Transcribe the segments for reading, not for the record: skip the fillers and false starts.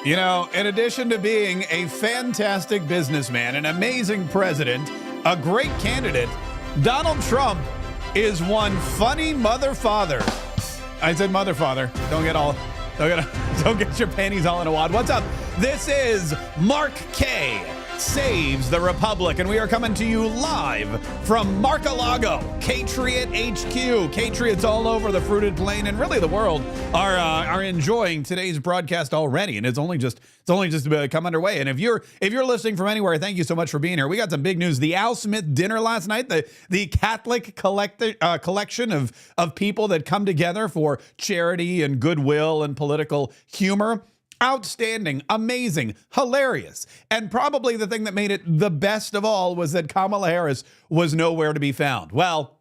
You know, in addition to being a fantastic businessman, an amazing president, a great candidate, Donald Trump is one funny mother father. I said mother father. Don't get your panties all in a wad. What's up? This is Mark Kaye Saves the Republic, and we are coming to you live from Mar-a-Lago, Patriot HQ. Patriots all over the fruited plain and really the world are enjoying today's broadcast already, and it's only just come underway. And if you're listening from anywhere, thank you so much for being here. We got some big news. The Al Smith dinner last night, the Catholic collection of people that come together for charity and goodwill and political humor. Outstanding, amazing, hilarious. And probably the thing that made it the best of all was that Kamala Harris was nowhere to be found. Well,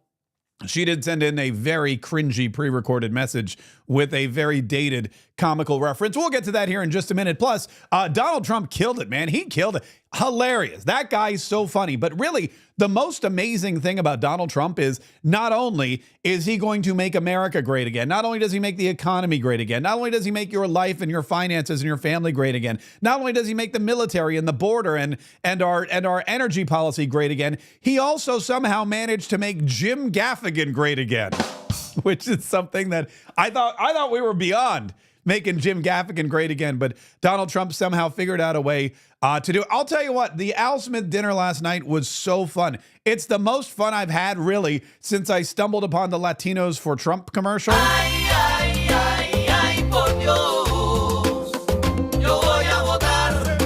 she did send in a very cringy pre-recorded message with a very dated comical reference. We'll get to that here in just a minute. Plus, Donald Trump killed it, man. He killed it. Hilarious. That guy is so funny. But really, the most amazing thing about Donald Trump is not only is he going to make America great again, not only does he make the economy great again, not only does he make your life and your finances and your family great again, not only does he make the military and the border and our energy policy great again, he also somehow managed to make Jim Gaffigan great again, which is something that I thought we were beyond making Jim Gaffigan great again, but Donald Trump somehow figured out a way to do it. I'll tell you what, the Al Smith dinner last night was so fun. It's the most fun I've had, really, since I stumbled upon the Latinos for Trump commercial. Ay, ay, ay, ay, por Dios. Yo voy a votar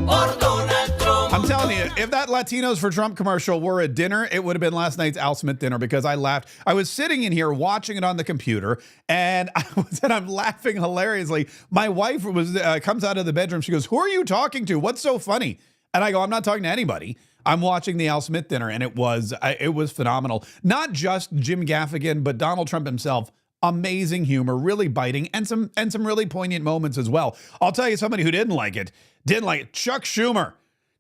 por Donald Trump. I'm telling you, if that Latinos for Trump commercial were a dinner, it would have been last night's Al Smith dinner, because I laughed. I was sitting in here watching it on the computer, and I'm laughing hilariously. My wife comes out of the bedroom. She goes, "Who are you talking to? What's so funny?" And I go, "I'm not talking to anybody. I'm watching the Al Smith dinner," and it was phenomenal. Not just Jim Gaffigan, but Donald Trump himself. Amazing humor, really biting, and some really poignant moments as well. I'll tell you, somebody who didn't like it. Chuck Schumer.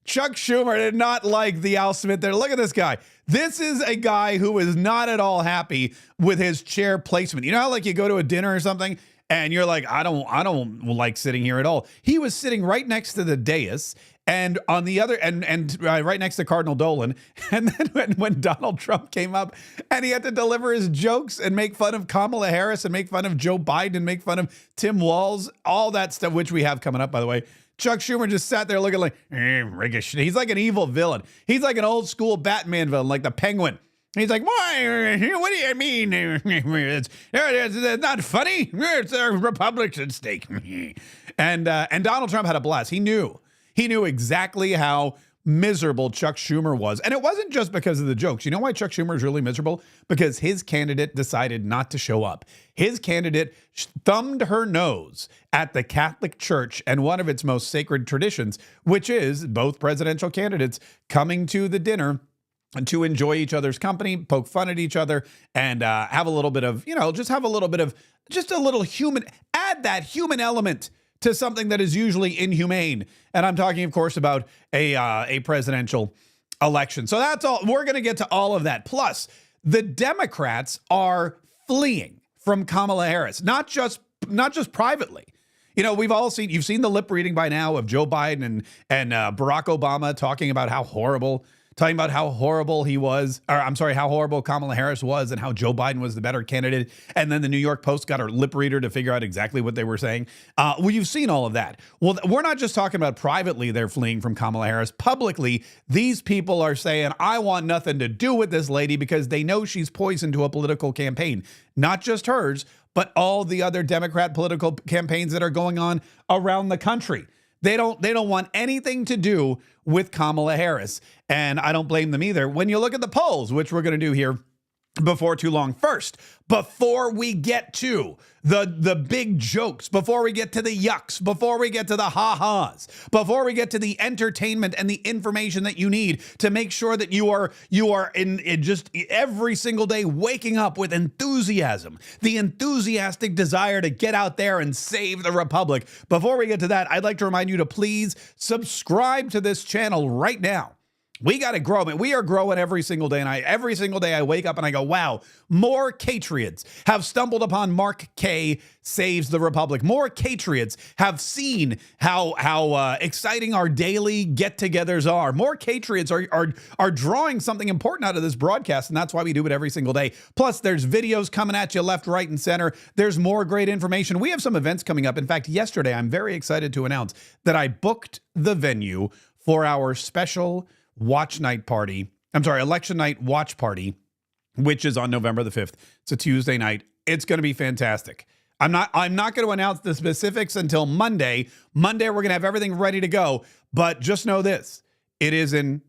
Chuck Schumer did not like the Al Smith there. Look at this guy. This is a guy who is not at all happy with his chair placement. You know how, like, you go to a dinner or something and you're like, I don't like sitting here at all. He was sitting right next to the dais and on the other and right next to Cardinal Dolan. And then when Donald Trump came up and he had to deliver his jokes and make fun of Kamala Harris and make fun of Joe Biden and make fun of Tim Walz, all that stuff, which we have coming up, by the way. Chuck Schumer just sat there looking like, he's like an evil villain. He's like an old school Batman villain, like the Penguin. He's like, why? What do you mean? It's not funny. It's a republic's at stake. And Donald Trump had a blast. He knew exactly how miserable Chuck Schumer was. And it wasn't just because of the jokes. You know why Chuck Schumer is really miserable? Because his candidate decided not to show up. His candidate thumbed her nose at the Catholic Church and one of its most sacred traditions, which is both presidential candidates coming to the dinner to enjoy each other's company, poke fun at each other, and have a little bit of, just a little human, add that human element to something that is usually inhumane. And I'm talking, of course, about a presidential election. So that's all. We're going to get to all of that. Plus, the Democrats are fleeing from Kamala Harris, not just privately. You know, you've seen the lip reading by now of Joe Biden and Barack Obama talking about how horrible he was, or I'm sorry, how horrible Kamala Harris was and how Joe Biden was the better candidate. And then the New York Post got a lip reader to figure out exactly what they were saying. Well, you've seen all of that. Well, we're not just talking about privately they're fleeing from Kamala Harris. Publicly, these people are saying, I want nothing to do with this lady because they know she's poison to a political campaign. Not just hers, but all the other Democrat political campaigns that are going on around the country. They don't want anything to do with Kamala Harris. And I don't blame them either. When you look at the polls, which we're going to do here before too long. First, before we get to the big jokes, before we get to the yucks, before we get to the ha-has, before we get to the entertainment and the information that you need to make sure that you are in just every single day waking up with enthusiasm, the enthusiastic desire to get out there and save the republic. Before we get to that, I'd like to remind you to please subscribe to this channel right now. We got to grow. I mean, we are growing every single day. And every single day I wake up and I go, wow, more Patriots have stumbled upon Mark Kaye Saves the Republic. More Patriots have seen how exciting our daily get-togethers are. More Patriots are drawing something important out of this broadcast, and that's why we do it every single day. Plus, there's videos coming at you left, right, and center. There's more great information. We have some events coming up. In fact, yesterday, I'm very excited to announce that I booked the venue for our special election night watch party, which is on November the 5th. It's a Tuesday night. It's going to be fantastic. I'm not going to announce the specifics until Monday. Monday, we're going to have everything ready to go. But just know this, it is in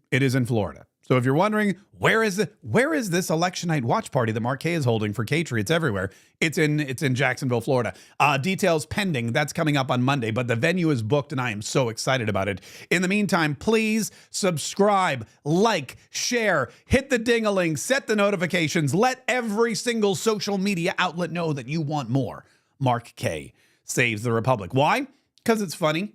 Florida. So if you're wondering, where is this election night watch party that Mark Kaye is holding for Patriots everywhere? It's in Jacksonville, Florida. Details pending. That's coming up on Monday, but the venue is booked and I am so excited about it. In the meantime, please subscribe, like, share, hit the ding-a-ling, set the notifications. Let every single social media outlet know that you want more Mark Kaye Saves the Republic. Why? Because it's funny.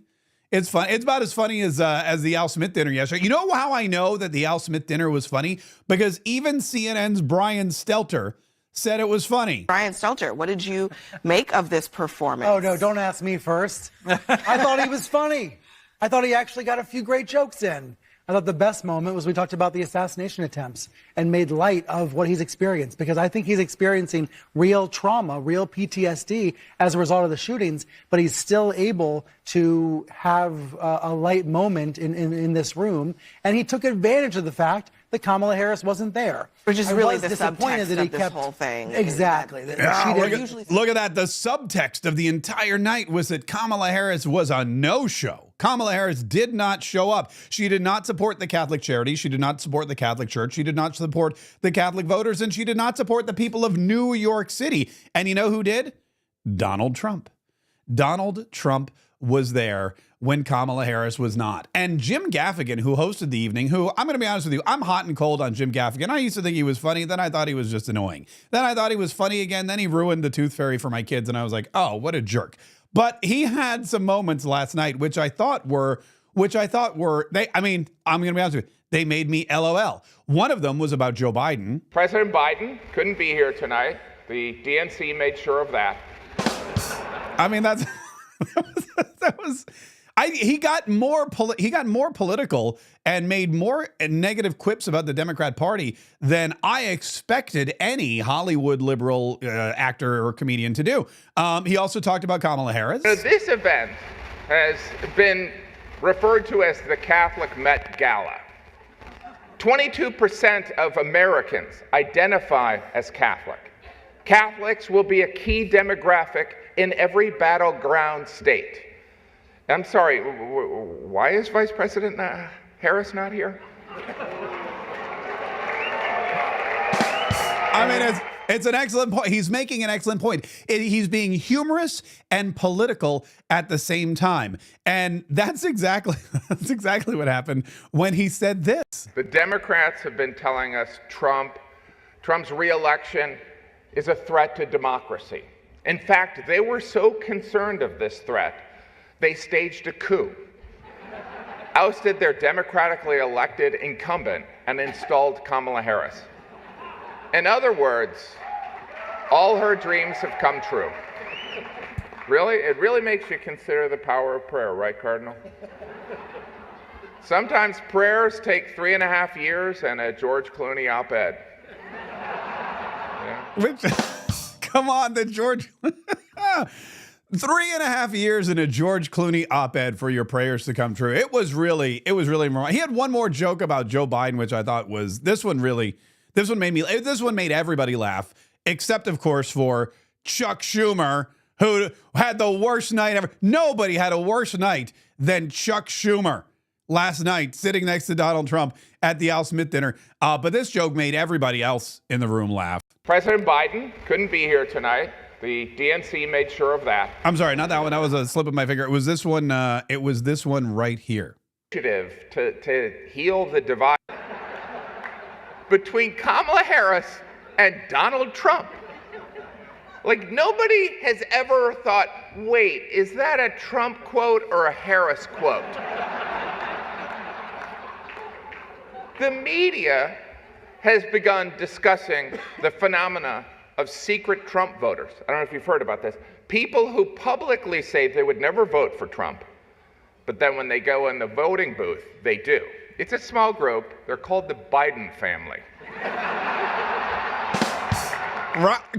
It's fun. It's about as funny as the Al Smith dinner yesterday. You know how I know that the Al Smith dinner was funny? Because even CNN's Brian Stelter said it was funny. Brian Stelter, what did you make of this performance? Oh, no, don't ask me first. I thought he was funny. I thought he actually got a few great jokes in. I thought the best moment was we talked about the assassination attempts and made light of what he's experienced, because I think he's experiencing real trauma, real PTSD as a result of the shootings, but he's still able to have a light moment in this room. And he took advantage of the fact that Kamala Harris wasn't there. Which is I really was the disappointed subtext that he of this kept, whole thing. Exactly. Look at that. The subtext of the entire night was that Kamala Harris was a no-show. Kamala Harris did not show up. She did not support the Catholic charities. She did not support the Catholic Church. She did not support the Catholic voters, and she did not support the people of New York City. And you know who did? Donald Trump. Donald Trump was there when Kamala Harris was not. And Jim Gaffigan, who hosted the evening, who, I'm going to be honest with you, I'm hot and cold on Jim Gaffigan. I used to think he was funny. Then I thought he was just annoying. Then I thought he was funny again. Then he ruined the Tooth Fairy for my kids. And I was like, oh, what a jerk. But he had some moments last night, which I thought were, I'm going to be honest with you, they made me LOL. One of them was about Joe Biden. President Biden couldn't be here tonight. The DNC made sure of that. I mean, he got more political and made more negative quips about the Democrat Party than I expected any Hollywood liberal actor or comedian to do. He also talked about Kamala Harris. This event has been referred to as the Catholic Met Gala. 22% of Americans identify as Catholic. Catholics will be a key demographic in every battleground state. I'm sorry, why is Vice President Harris not here? I mean, it's an excellent point. He's making an excellent point. He's being humorous and political at the same time. And that's exactly what happened when he said this. The Democrats have been telling us Trump's re-election is a threat to democracy. In fact, they were so concerned of this threat, they staged a coup, ousted their democratically elected incumbent, and installed Kamala Harris. In other words, all her dreams have come true. Really? It really makes you consider the power of prayer, right, Cardinal? Sometimes prayers take 3.5 years and a George Clooney op-ed. Yeah. Come on, the George... 3.5 years in a George Clooney op-ed for your prayers to come true. It was really he had one more joke about Joe Biden, which I thought was, this one made everybody laugh, except of course for Chuck Schumer, who had the worst night ever. Nobody had a worse night than Chuck Schumer last night, sitting next to Donald Trump at the Al Smith dinner. But this joke made everybody else in the room laugh. President Biden couldn't be here tonight. The DNC made sure of that. I'm sorry, not that one. That was a slip of my finger. It was this one. It was this one right here. Initiative to heal the divide between Kamala Harris and Donald Trump. Like, nobody has ever thought, wait, is that a Trump quote or a Harris quote? the media has begun discussing the phenomena of secret Trump voters. I don't know if you've heard about this. People who publicly say they would never vote for Trump, but then when they go in the voting booth, they do. It's a small group. They're called the Biden family.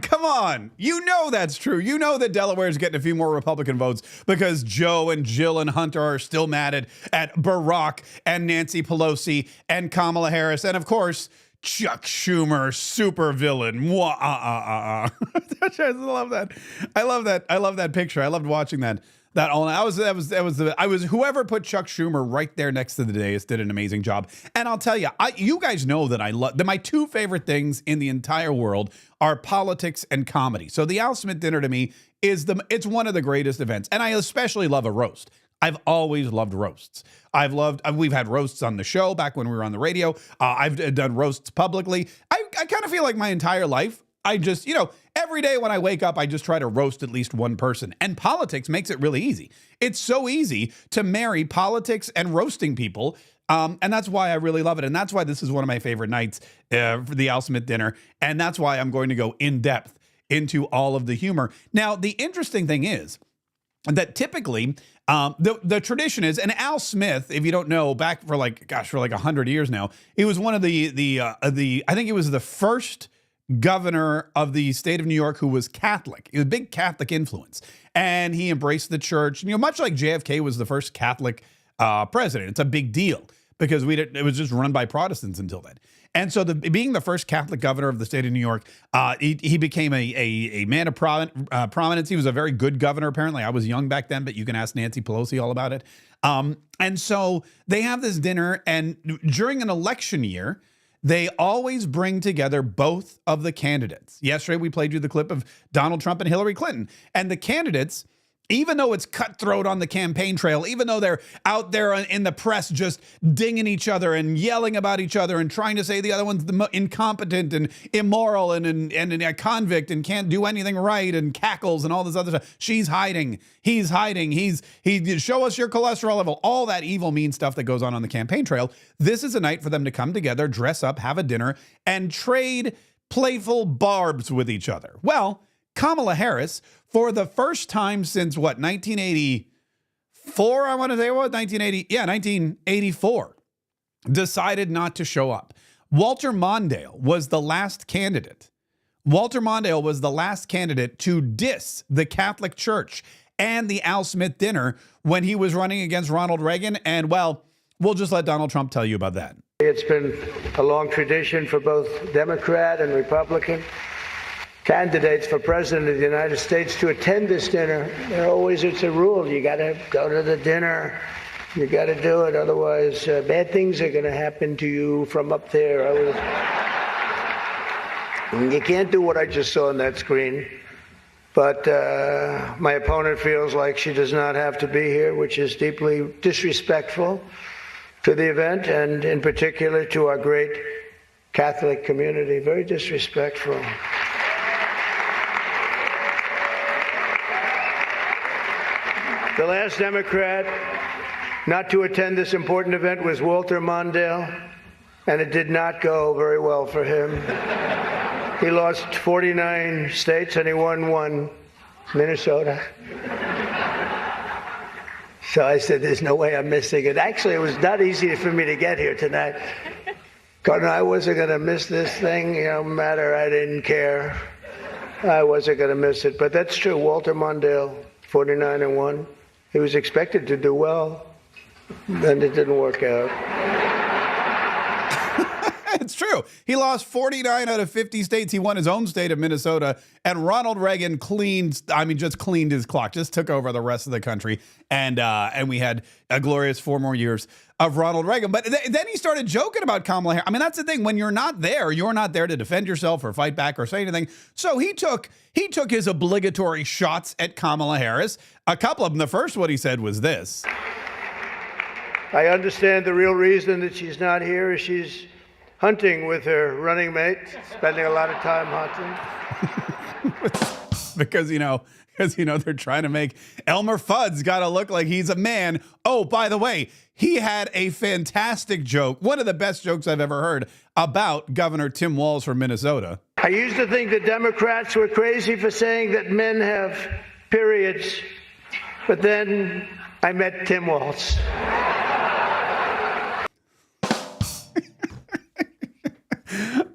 Come on. You know that's true. You know that Delaware's getting a few more Republican votes because Joe and Jill and Hunter are still mad at Barack and Nancy Pelosi and Kamala Harris. And of course, Chuck Schumer, super villain. I love that. I love that picture. I loved watching that. I was whoever put Chuck Schumer right there next to the dais did an amazing job. And I'll tell you, you guys know that I love my two favorite things in the entire world are politics and comedy. So the Al Smith dinner to me it's one of the greatest events. And I especially love a roast. I've always loved roasts. We've had roasts on the show back when we were on the radio. I've done roasts publicly. I kind of feel like my entire life, I just, every day when I wake up, I just try to roast at least one person. And politics makes it really easy. It's so easy to marry politics and roasting people. And that's why I really love it. And that's why this is one of my favorite nights for the Al Smith dinner. And that's why I'm going to go in depth into all of the humor. Now, the interesting thing is that typically the tradition is, and Al Smith, if you don't know, back for like 100 years now, he was one of I think he was the first governor of the state of New York who was Catholic. He was a big Catholic influence, and he embraced the church. Much like JFK was the first Catholic president. It's a big deal because it was just run by Protestants until then. And so being the first Catholic governor of the state of New York, he became a man of prominence. He was a very good governor, apparently. I was young back then, but you can ask Nancy Pelosi all about it. And so they have this dinner, and during an election year, they always bring together both of the candidates. Yesterday, we played you the clip of Donald Trump and Hillary Clinton. And the candidates, even though it's cutthroat on the campaign trail, even though they're out there in the press just dinging each other and yelling about each other and trying to say the other one's incompetent and immoral and a convict and can't do anything right and cackles and all this other stuff. She's hiding. He's hiding. He show us your cholesterol level. All that evil, mean stuff that goes on the campaign trail. This is a night for them to come together, dress up, have a dinner, and trade playful barbs with each other. Well, Kamala Harris, for the first time since 1984, I want to say, 1984, decided not to show up. Walter Mondale was the last candidate. Walter Mondale was the last candidate to diss the Catholic Church and the Al Smith dinner when he was running against Ronald Reagan. And, well, we'll just let Donald Trump tell you about that. It's been a long tradition for both Democrat and Republican candidates for president of the United States to attend this dinner. It's a rule. You got to go to the dinner. You got to do it. Otherwise, bad things are going to happen to you from up there. You can't do what I just saw on that screen. But my opponent feels like she does not have to be here, which is deeply disrespectful to the event and in particular to our great Catholic community. Very disrespectful. The last Democrat not to attend this important event was Walter Mondale, and it did not go very well for him. He lost 49 states and he won one, Minnesota. So I said, there's no way I'm missing it. Actually, it was not easy for me to get here tonight. Because I wasn't going to miss this thing, no matter, I didn't care. I wasn't going to miss it. But that's true, Walter Mondale, 49-1. He was expected to do well, and it didn't work out. It's true. He lost 49 out of 50 states. He won his own state of Minnesota, and Ronald Reagan just cleaned his clock, just took over the rest of the country, and we had a glorious 4 more years of Ronald Reagan. But then he started joking about Kamala Harris. I mean, that's the thing. When you're not there to defend yourself or fight back or say anything. So he took his obligatory shots at Kamala Harris. A couple of them. The first one he said was this. I understand the real reason that she's not here is she's hunting with her running mate, spending a lot of time hunting. because they're trying to make Elmer Fudd's got to look like he's a man. Oh, by the way, he had a fantastic joke, one of the best jokes I've ever heard, about Governor Tim Walz from Minnesota. I used to think the Democrats were crazy for saying that men have periods, but then I met Tim Walz.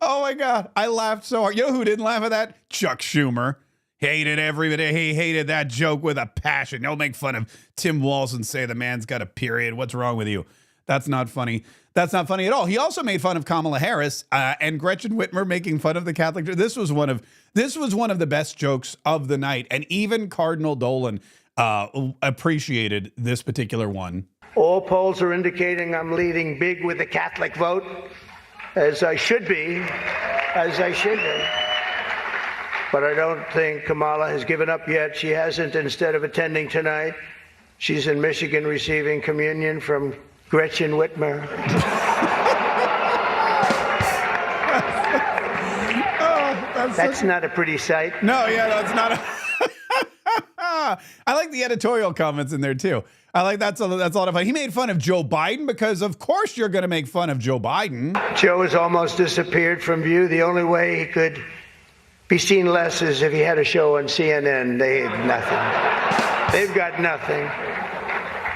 Oh my God, I laughed so hard. You know who didn't laugh at that? Chuck Schumer. Hated everybody. He hated that joke with a passion. Don't make fun of Tim Walz and say the man's got a period. What's wrong with you? That's not funny. That's not funny at all. He also made fun of Kamala Harris and Gretchen Whitmer making fun of the Catholic Church. This was one of the best jokes of the night, and even Cardinal Dolan appreciated this particular one. All polls are indicating I'm leading big with the Catholic vote, as I should be. But I don't think Kamala has given up yet. She hasn't. Instead of attending tonight, she's in Michigan receiving communion from Gretchen Whitmer. That's not a pretty sight. No, yeah, that's not a... I like the editorial comments in there, too. I like that's a lot of fun. He made fun of Joe Biden because, of course, you're going to make fun of Joe Biden. Joe has almost disappeared from view. The only way he could be seen less is if he had a show on CNN. They had nothing. They've got nothing.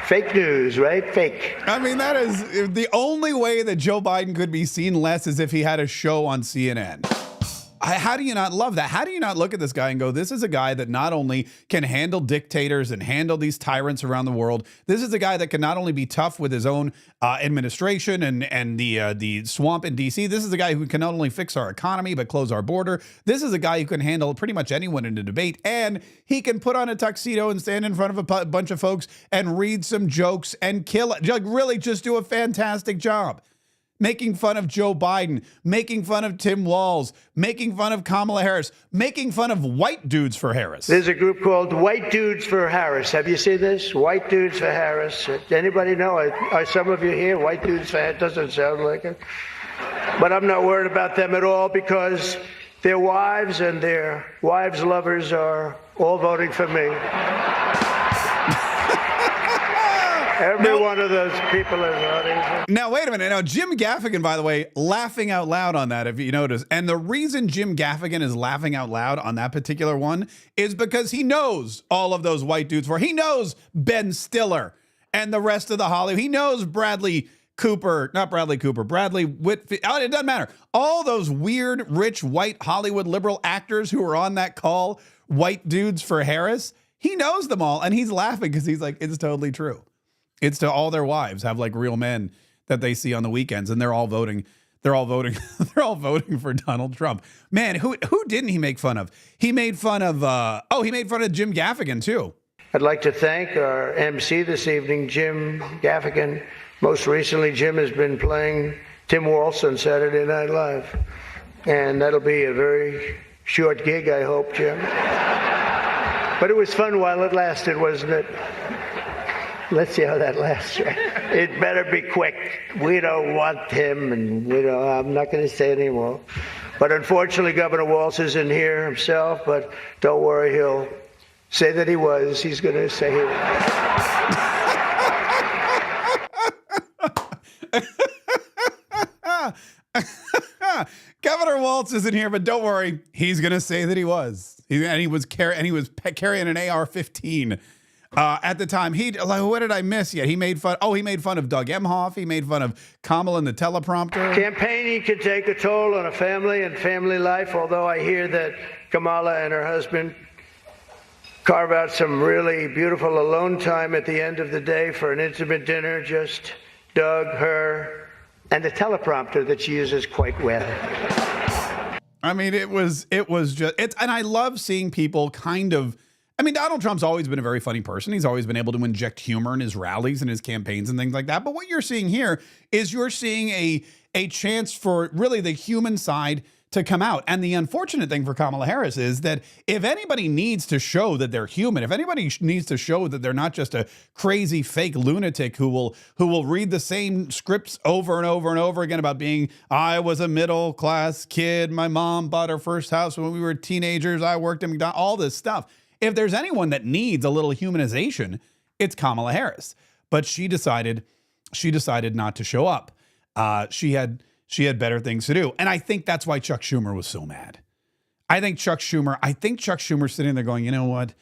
Fake news, right? Fake. I mean, that is the only way that Joe Biden could be seen less is if he had a show on CNN. How do you not love that? How do you not look at this guy and go, this is a guy that not only can handle dictators and handle these tyrants around the world, this is a guy that can not only be tough with his own administration and the swamp in D.C., this is a guy who can not only fix our economy, but close our border. This is a guy who can handle pretty much anyone in a debate, and he can put on a tuxedo and stand in front of a bunch of folks and read some jokes and kill it. Like, really just do a fantastic job. Making fun of Joe Biden, making fun of Tim Walz, making fun of Kamala Harris, making fun of white dudes for Harris. There's a group called White Dudes for Harris. Have you seen this? White Dudes for Harris. Anybody know? Are some of you here? White Dudes for Harris? Doesn't sound like it. But I'm not worried about them at all because their wives and their wives' lovers are all voting for me. Every one of those people is voting. Now, wait a minute. Now, Jim Gaffigan, by the way, laughing out loud on that, if you notice. And the reason Jim Gaffigan is laughing out loud on that particular one is because he knows all of those white dudes. He knows Ben Stiller and the rest of the Hollywood. He knows Bradley Whitfield. It doesn't matter. All those weird, rich, white Hollywood liberal actors who are on that call, White Dudes for Harris. He knows them all. And he's laughing because he's like, it's totally true. It's to all their wives have like real men that they see on the weekends, and they're all voting. They're all voting. They're all voting for Donald Trump. Man, who didn't he make fun of? He made fun of. He made fun of Jim Gaffigan too. I'd like to thank our MC this evening, Jim Gaffigan. Most recently, Jim has been playing Tim Walz on Saturday Night Live, and that'll be a very short gig, I hope, Jim. But it was fun while it lasted, wasn't it? Let's see how that lasts. It better be quick. We don't want him, and I'm not going to say anymore. But unfortunately, Governor Walz isn't here himself, but don't worry, he'll say that he was. He's going to say he was. Governor Walz isn't here, but don't worry, he's going to say that he was. He was carrying an AR-15. At the time, what did I miss yet? He made fun of Doug Emhoff. He made fun of Kamala and the teleprompter. Campaigning can take a toll on a family and family life, although I hear that Kamala and her husband carve out some really beautiful alone time at the end of the day for an intimate dinner, just Doug, her, and the teleprompter that she uses quite well. I mean, it was just, and I love seeing people kind of, I mean, Donald Trump's always been a very funny person. He's always been able to inject humor in his rallies and his campaigns and things like that. But what you're seeing here is you're seeing a chance for really the human side to come out. And the unfortunate thing for Kamala Harris is that if anybody needs to show that they're human, if anybody needs to show that they're not just a crazy fake lunatic who will read the same scripts over and over and over again about being, I was a middle class kid, my mom bought her first house when we were teenagers, I worked at McDonald's, all this stuff. If there's anyone that needs a little humanization, it's Kamala Harris. But she decided not to show up. She had better things to do. And I think that's why Chuck Schumer was so mad. I think Chuck Schumer's sitting there going, you know what?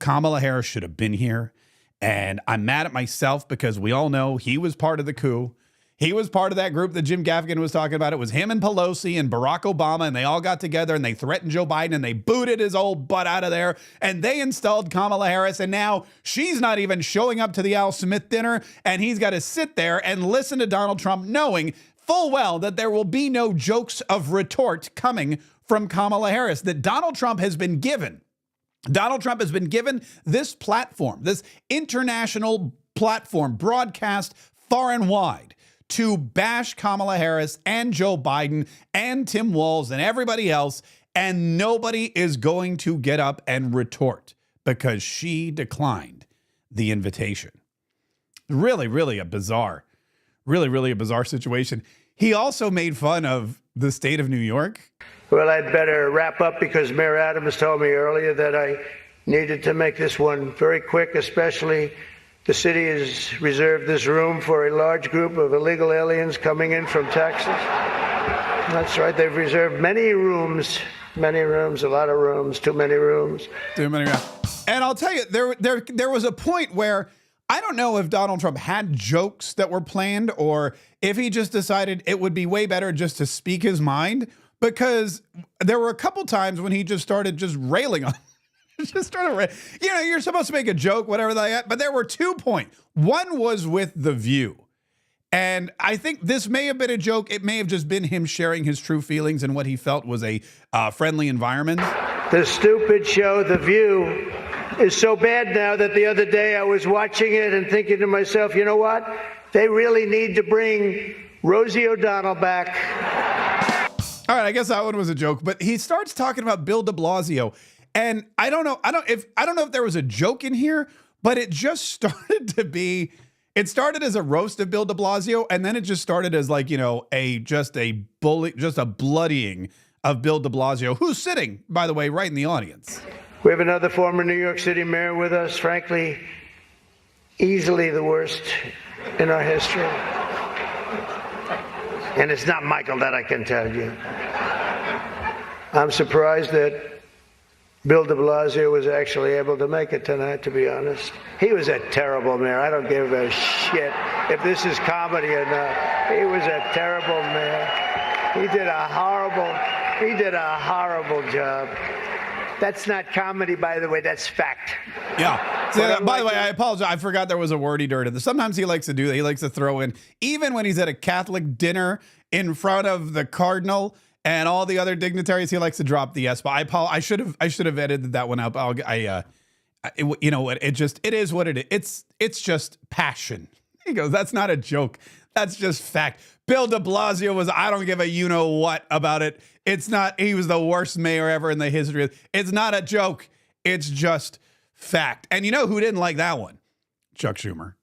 Kamala Harris should have been here. And I'm mad at myself because we all know he was part of the coup. He was part of that group that Jim Gaffigan was talking about. It was him and Pelosi and Barack Obama, and they all got together and they threatened Joe Biden and they booted his old butt out of there. And they installed Kamala Harris. And now she's not even showing up to the Al Smith dinner. And he's got to sit there and listen to Donald Trump, knowing full well that there will be no jokes of retort coming from Kamala Harris, that Donald Trump has been given this platform, this international platform, broadcast far and wide, to bash Kamala Harris and Joe Biden and Tim Walz and everybody else, and nobody is going to get up and retort because she declined the invitation. Really, really a bizarre situation. He also made fun of the state of New York. Well, I'd better wrap up because Mayor Adams told me earlier that I needed to make this one very quick, especially the city has reserved this room for a large group of illegal aliens coming in from Texas. That's right. They've reserved many rooms, a lot of rooms, too many rooms. Too many rooms. And I'll tell you, there was a point where I don't know if Donald Trump had jokes that were planned or if he just decided it would be way better just to speak his mind, because there were a couple times when he just started just railing on you're supposed to make a joke, whatever that, but there were 2 points. One was with The View. And I think this may have been a joke. It may have just been him sharing his true feelings and what he felt was a friendly environment. The stupid show, The View, is so bad now that the other day I was watching it and thinking to myself, you know what? They really need to bring Rosie O'Donnell back. All right, I guess that one was a joke, but he starts talking about Bill de Blasio. And I don't know if there was a joke in here, but it just started to be, it started as a roast of Bill de Blasio, and then it just started as like, just a bloodying of Bill de Blasio, who's sitting, by the way, right in the audience. We have another former New York City mayor with us, frankly, easily the worst in our history. And it's not Michael, that I can tell you. I'm surprised that Bill de Blasio was actually able to make it tonight, to be honest. He was a terrible mayor. I don't give a shit if this is comedy or not. He was a terrible mayor. He did a horrible job. That's not comedy, by the way. That's fact. Yeah. So, by the way, I apologize. I forgot there was a word he dirted. Sometimes he likes to do that. He likes to throw in, even when he's at a Catholic dinner in front of the cardinal and all the other dignitaries, he likes to drop the S. But I should have edited that one out. You know what? It is what it is. It's just passion. He goes, that's not a joke. That's just fact. Bill de Blasio was, I don't give a you-know-what about it. It's not, he was the worst mayor ever in the history. It's not a joke. It's just fact. And you know who didn't like that one? Chuck Schumer.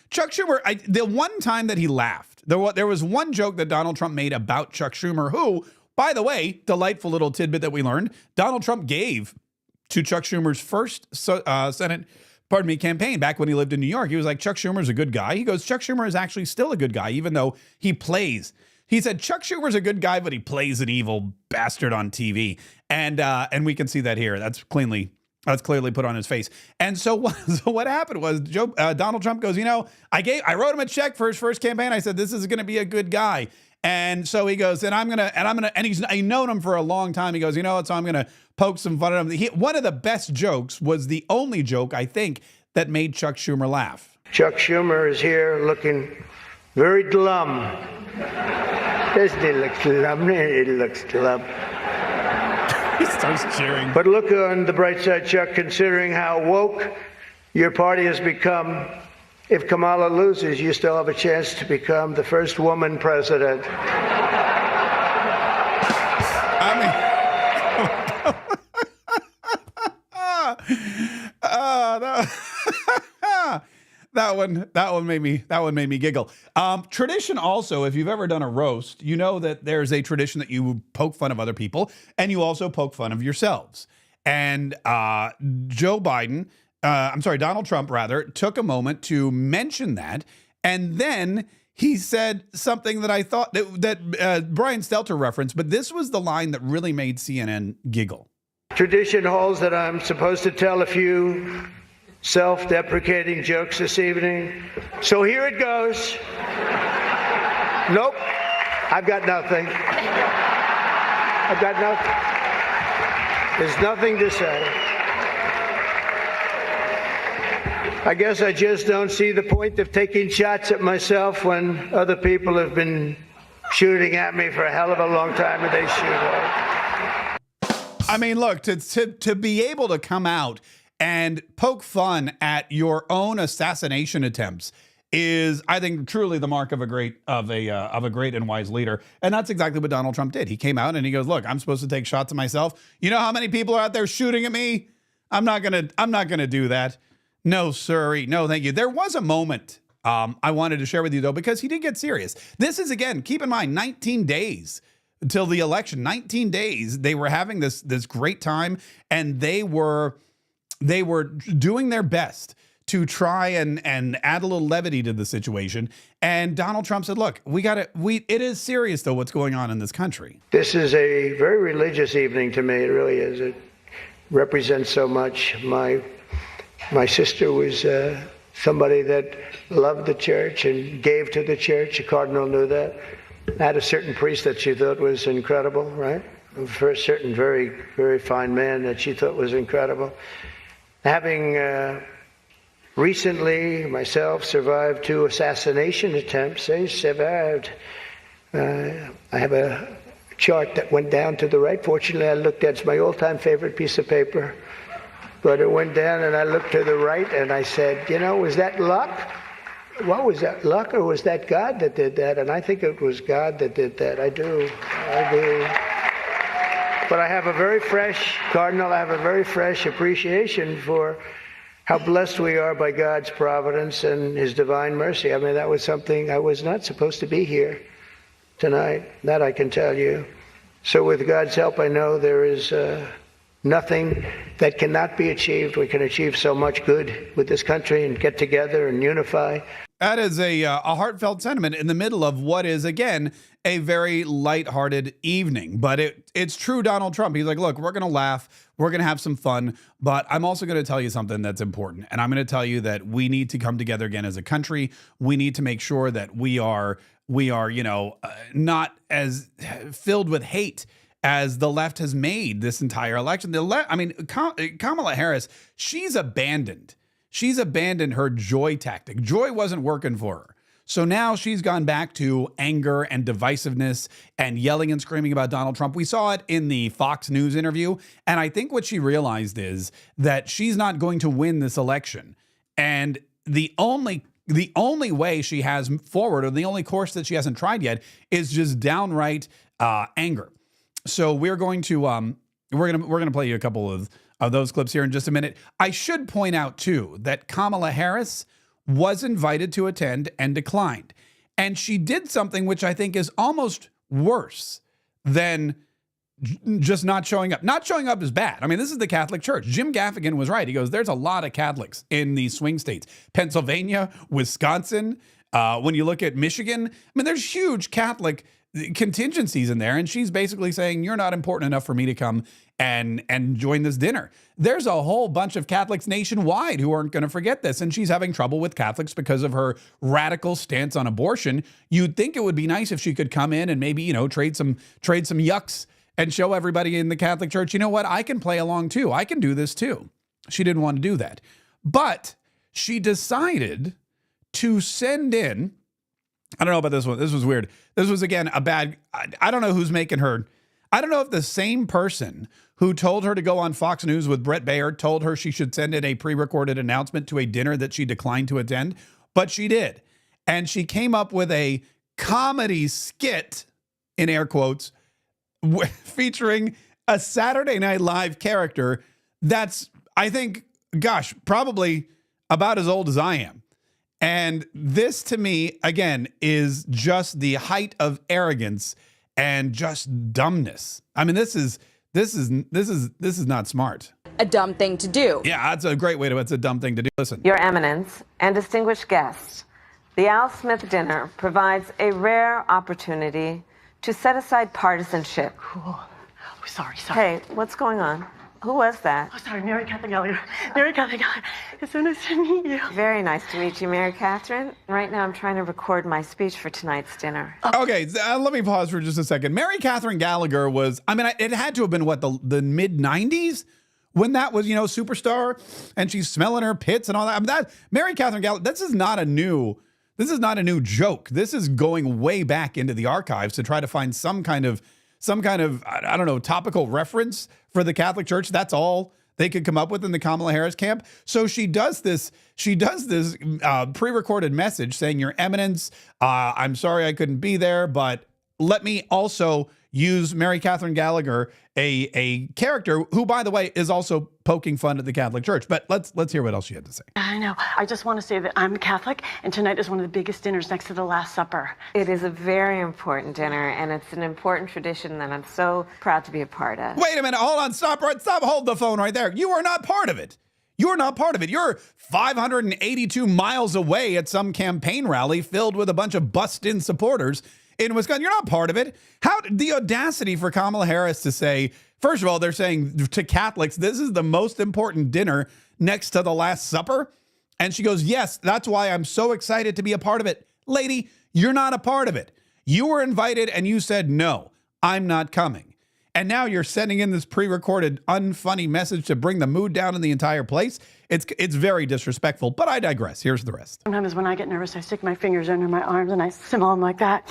Chuck Schumer, the one time that he laughed, there was one joke that Donald Trump made about Chuck Schumer, who, by the way, delightful little tidbit that we learned, Donald Trump gave to Chuck Schumer's first Senate campaign back when he lived in New York. He was like, Chuck Schumer's a good guy. He goes, Chuck Schumer is actually still a good guy, even though he said, Chuck Schumer's a good guy, but he plays an evil bastard on TV. And we can see that here. That's clearly put on his face. And so what happened was Donald Trump goes, I wrote him a check for his first campaign. I said, this is going to be a good guy. And so he goes, and I've known him for a long time. He goes, so I'm going to poke some fun at him. One of the best jokes was the only joke, I think, that made Chuck Schumer laugh. Chuck Schumer is here looking very glum. Doesn't he look glum? He looks glum. He starts cheering. But look on the bright side, Chuck, considering how woke your party has become. If Kamala loses, you still have a chance to become the first woman president. That, that one made me giggle. Tradition also, if you've ever done a roast, you know that there's a tradition that you poke fun of other people and you also poke fun of yourselves. And Donald Trump rather, took a moment to mention that, and then he said something that I thought that Brian Stelter referenced, but this was the line that really made CNN giggle. Tradition holds that I'm supposed to tell a few self-deprecating jokes this evening. So here it goes. Nope, I've got nothing. I've got nothing. There's nothing to say. I guess I just don't see the point of taking shots at myself when other people have been shooting at me for a hell of a long time and they shoot at. I mean, look, to be able to come out and poke fun at your own assassination attempts is, I think, truly the mark of a great and wise leader. And that's exactly what Donald Trump did. He came out and he goes, look, I'm supposed to take shots at myself. You know how many people are out there shooting at me? I'm not gonna do that. No, sirree. No, thank you. There was a moment I wanted to share with you, though, because he did get serious. This is, again, keep in mind, 19 days until the election. 19 days. They were having this great time, and they were doing their best to try and add a little levity to the situation. And Donald Trump said, look, it is serious, though, what's going on in this country. This is a very religious evening to me. It really is. It represents so much. My sister was somebody that loved the church and gave to the church. The cardinal knew that. Had a certain priest that she thought was incredible, right? For a certain very, very fine man that she thought was incredible. Having recently, myself, survived 2 assassination attempts. I survived. I have a chart that went down to the right. Fortunately, I looked at it's my all-time favorite piece of paper. But it went down, and I looked to the right, and I said, was that luck? What was that, luck, or was that God that did that? And I think it was God that did that. I do. But I have a very fresh, Cardinal, I have a very fresh appreciation for how blessed we are by God's providence and his divine mercy. I mean, that was something, I was not supposed to be here tonight. That I can tell you. So with God's help, I know there is nothing that cannot be achieved. We can achieve so much good with this country and get together and unify. That is a heartfelt sentiment in the middle of what is, again, a very lighthearted evening. But it's true Donald Trump. He's like, look, we're going to laugh. We're going to have some fun. But I'm also going to tell you something that's important. And I'm going to tell you that we need to come together again as a country. We need to make sure that we are not as filled with hate as the left has made this entire election. Kamala Harris, she's abandoned her joy tactic. Joy wasn't working for her. So now she's gone back to anger and divisiveness and yelling and screaming about Donald Trump. We saw it in the Fox News interview. And I think what she realized is that she's not going to win this election. And the only way she has forward, or the only course that she hasn't tried yet, is just downright anger. So we're going to play you a couple of those clips here in just a minute. I should point out too that Kamala Harris was invited to attend and declined, and she did something which I think is almost worse than just not showing up. Not showing up is bad. I mean, this is the Catholic Church. Jim Gaffigan was right. He goes, "There's a lot of Catholics in these swing states, Pennsylvania, Wisconsin. When you look at Michigan, I mean, there's huge Catholic contingencies in there, and she's basically saying you're not important enough for me to come and join this dinner." There's a whole bunch of Catholics nationwide who aren't going to forget this, and she's having trouble with Catholics because of her radical stance on abortion. You'd think it would be nice if she could come in and maybe trade some yucks and show everybody in the Catholic Church, you know what, I can play along too. I can do this too. She didn't want to do that, but she decided to send in. I don't know about this one. This was weird. This was, again, a bad... I don't know who's making her... I don't know if the same person who told her to go on Fox News with Brett Baer told her she should send in a pre-recorded announcement to a dinner that she declined to attend, but she did. And she came up with a comedy skit, in air quotes, featuring a Saturday Night Live character that's... I think, gosh, probably about as old as I am. And this to me, again, is just the height of arrogance and just dumbness. I mean, this is not smart. A dumb thing to do. Yeah, that's a great way to, it's a dumb thing to do. Listen. Your Eminence and distinguished guests, the Al Smith dinner provides a rare opportunity to set aside partisanship. Cool. Oh, sorry. Hey, what's going on? Who was that? Oh, sorry, Mary Catherine Gallagher. Mary Catherine Gallagher. It's so nice to meet you. Very nice to meet you, Mary Catherine. Right now I'm trying to record my speech for tonight's dinner. Okay, let me pause for just a second. Mary Catherine Gallagher was, I mean, it had to have been what, the mid-90s? When that was, Superstar, and she's smelling her pits and all that. I mean, Mary Catherine Gallagher, this is not a new joke. This is going way back into the archives to try to find some kind of, I don't know, topical reference for the Catholic Church. That's all they could come up with in the Kamala Harris camp. So she does this pre-recorded message saying, Your Eminence, I'm sorry I couldn't be there, but let me also use Mary Catherine Gallagher, a character who, by the way, is also poking fun at the Catholic Church. But let's hear what else she had to say. I know. I just want to say that I'm Catholic, and tonight is one of the biggest dinners next to the Last Supper. It is a very important dinner, and it's an important tradition that I'm so proud to be a part of. Wait a minute. Hold on. Stop. Hold the phone right there. You are not part of it. You're not part of it. You're 582 miles away at some campaign rally filled with a bunch of bust-in supporters in Wisconsin. You're not part of it. How the audacity for Kamala Harris to say, first of all, they're saying to Catholics, this is the most important dinner next to the Last Supper. And she goes, yes, that's why I'm so excited to be a part of it. Lady, you're not a part of it. You were invited and you said, no, I'm not coming. And now you're sending in this pre-recorded unfunny message to bring the mood down in the entire place. It's very disrespectful, but I digress. Here's the rest. Sometimes when I get nervous, I stick my fingers under my arms and I simmer them like that.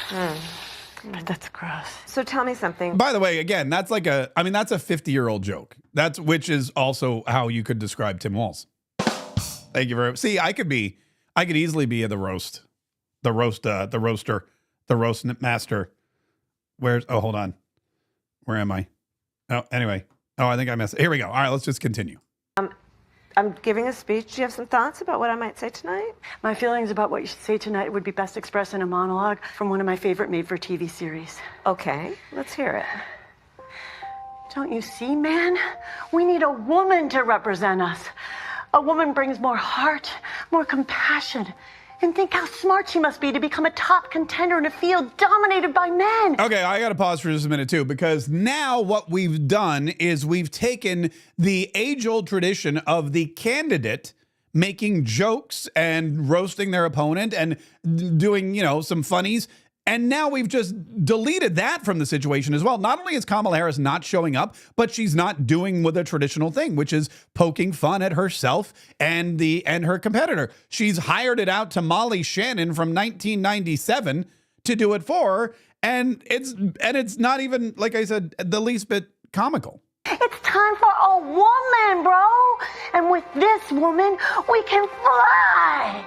But that's gross. So tell me something. By the way, again, that's like that's a 50-year-old joke. Which is also how you could describe Tim Walz. Thank you very much. See, I could easily be the roaster, the roast master. Hold on. Where am I? Oh, anyway. Oh, I think I messed it. Here we go. All right, let's just continue. I'm giving a speech. Do you have some thoughts about what I might say tonight? My feelings about what you should say tonight would be best expressed in a monologue from one of my favorite made-for-TV series. Okay, let's hear it. Don't you see, man? We need a woman to represent us. A woman brings more heart, more compassion. And think how smart she must be to become a top contender in a field dominated by men. Okay, I got to pause for just a minute, too, because now what we've done is we've taken the age-old tradition of the candidate making jokes and roasting their opponent and doing, some funnies. And now we've just deleted that from the situation as well. Not only is Kamala Harris not showing up, but she's not doing with a traditional thing, which is poking fun at herself and her competitor. She's hired it out to Molly Shannon from 1997 to do it for her, and it's not even, like I said, the least bit comical. It's time for a woman, bro. And with this woman, we can fly.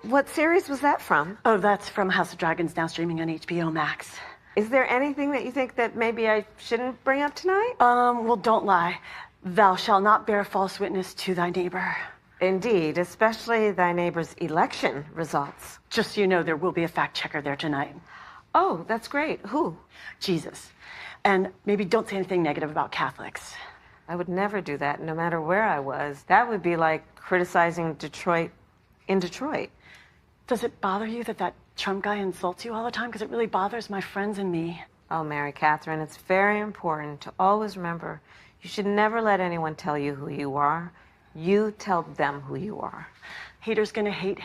What series was that from? Oh, that's from House of Dragons, now streaming on HBO Max. Is there anything that you think that maybe I shouldn't bring up tonight? Well, don't lie. Thou shalt not bear false witness to thy neighbor. Indeed, especially thy neighbor's election results. Just so you know, there will be a fact checker there tonight. Oh, that's great. Who? Jesus. And maybe don't say anything negative about Catholics. I would never do that, no matter where I was. That would be like criticizing Detroit in Detroit. Does it bother you that Trump guy insults you all the time? Because it really bothers my friends and me. Oh, Mary Catherine, it's very important to always remember you should never let anyone tell you who you are. You tell them who you are. Haters gonna hate.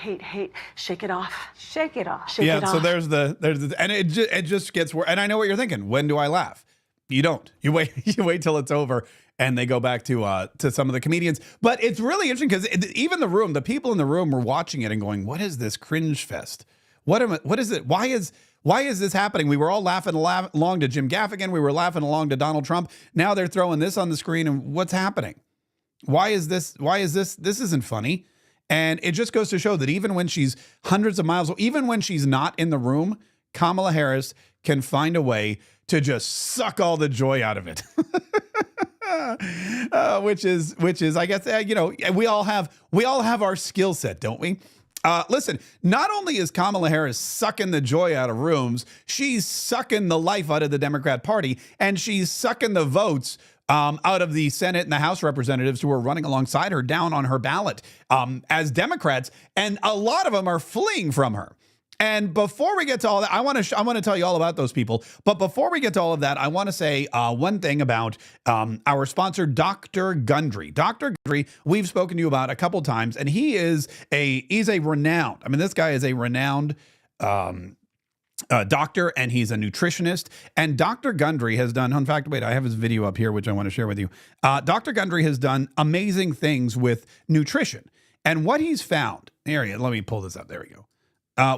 Shake it off. Shake it off. Shake it off. So there's the and it just gets worse. And I know what you're thinking. When do I laugh? You don't. You wait till it's over. And they go back to some of the comedians. But it's really interesting because even the people in the room were watching it and going, what is this cringe fest? What is it? Why is this happening? We were all laughing along to Jim Gaffigan. We were laughing along to Donald Trump. Now they're throwing this on the screen. And what's happening? Why is this? This isn't funny. And it just goes to show that even when she's hundreds of miles, even when she's not in the room, Kamala Harris can find a way to just suck all the joy out of it. which is, I guess, you know, we all have our skill set, don't we? Listen, not only is Kamala Harris sucking the joy out of rooms, she's sucking the life out of the Democrat Party, and she's sucking the votes out of the Senate and the House representatives who are running alongside her down on her ballot as Democrats, and a lot of them are fleeing from her. And before we get to all that, I want to tell you all about those people. But before we get to all of that, I want to say one thing about our sponsor, Dr. Gundry. Dr. Gundry, we've spoken to you about a couple times, and he's a renowned. I mean, this guy is a renowned doctor, and he's a nutritionist. And Dr. Gundry has done. In fact, wait, I have his video up here, which I want to share with you. Dr. Gundry has done amazing things with nutrition, and what he's found. Here, let me pull this up. There we go.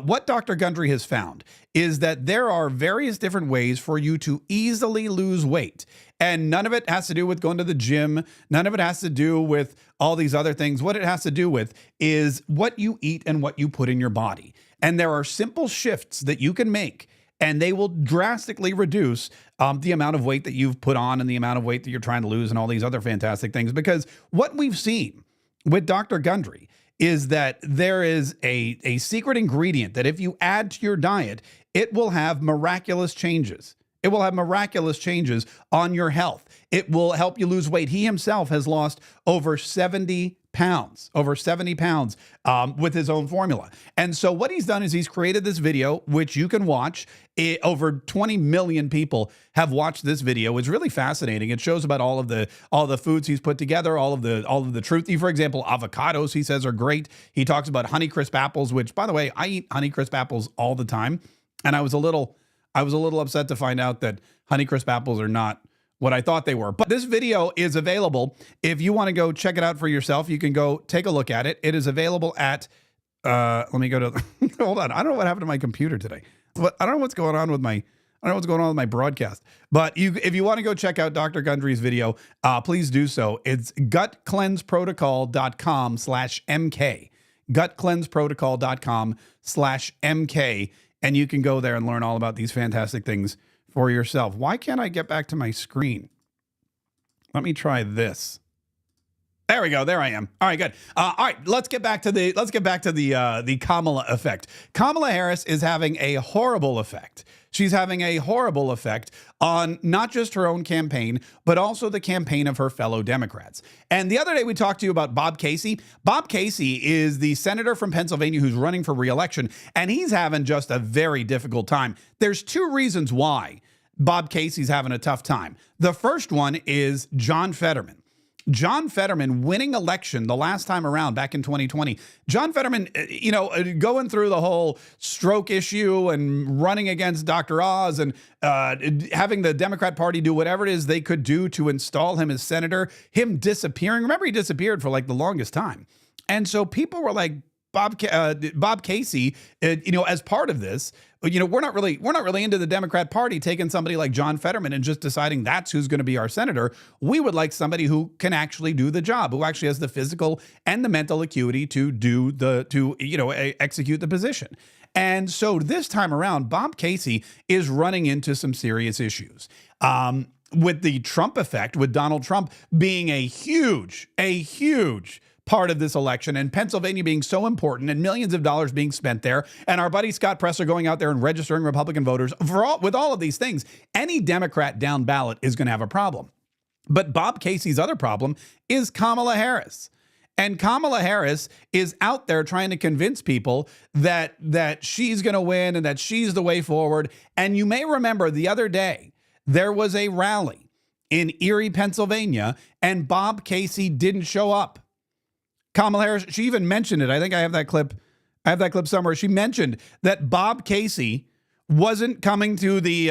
What Dr. Gundry has found is that there are various different ways for you to easily lose weight. And none of it has to do with going to the gym. None of it has to do with all these other things. What it has to do with is what you eat and what you put in your body. And there are simple shifts that you can make, and they will drastically reduce the amount of weight that you've put on and the amount of weight that you're trying to lose and all these other fantastic things. Because what we've seen with Dr. Gundry is that there is a secret ingredient that if you add to your diet, it will have miraculous changes. It will have miraculous changes on your health. It will help you lose weight. He himself has lost over 70 pounds with his own formula. And so what he's done is he's created this video, which you can watch. Over 20 million people have watched this video. It's really fascinating. It shows about all of the foods he's put together, all of the truth. For example, avocados, he says, are great. He talks about Honeycrisp apples, which, by the way, I eat Honeycrisp apples all the time. And I was a little upset to find out that Honeycrisp apples are not what I thought they were. But this video is available. If you want to go check it out for yourself, you can go take a look at it. It is available at, let me go to, hold on. I don't know what happened to my computer today. But I don't know what's going on with my broadcast. But if you want to go check out Dr. Gundry's video, please do so. It's gutcleanseprotocol.com/MK. gutcleanseprotocol.com/MK. And you can go there and learn all about these fantastic things for yourself. Why can't I get back to my screen? Let me try this. There we go. There I am. All right, good. All right, let's get back to the Kamala effect. Kamala Harris is having a horrible effect. She's having a horrible effect on not just her own campaign, but also the campaign of her fellow Democrats. And the other day we talked to you about Bob Casey. Bob Casey is the senator from Pennsylvania who's running for re-election, and he's having just a very difficult time. There's two reasons why Bob Casey's having a tough time. The first one is John Fetterman. John Fetterman winning election the last time around back in 2020. John Fetterman, going through the whole stroke issue and running against Dr. Oz and having the Democrat Party do whatever it is they could do to install him as senator, him disappearing. Remember, he disappeared for like the longest time. And so people were like, Bob Casey, as part of this, we're not really into the Democrat Party taking somebody like John Fetterman and just deciding that's who's going to be our senator. We would like somebody who can actually do the job, who actually has the physical and the mental acuity to execute the position. And so this time around, Bob Casey is running into some serious issues. With the Trump effect, with Donald Trump being a huge part of this election, and Pennsylvania being so important and millions of dollars being spent there, and our buddy Scott Presser going out there and registering Republican voters with all of these things, any Democrat down ballot is going to have a problem. But Bob Casey's other problem is Kamala Harris. And Kamala Harris is out there trying to convince people that she's going to win and that she's the way forward. And you may remember the other day, there was a rally in Erie, Pennsylvania, and Bob Casey didn't show up. Kamala Harris, she even mentioned it. I think I have that clip. Somewhere. She mentioned that Bob Casey wasn't coming to the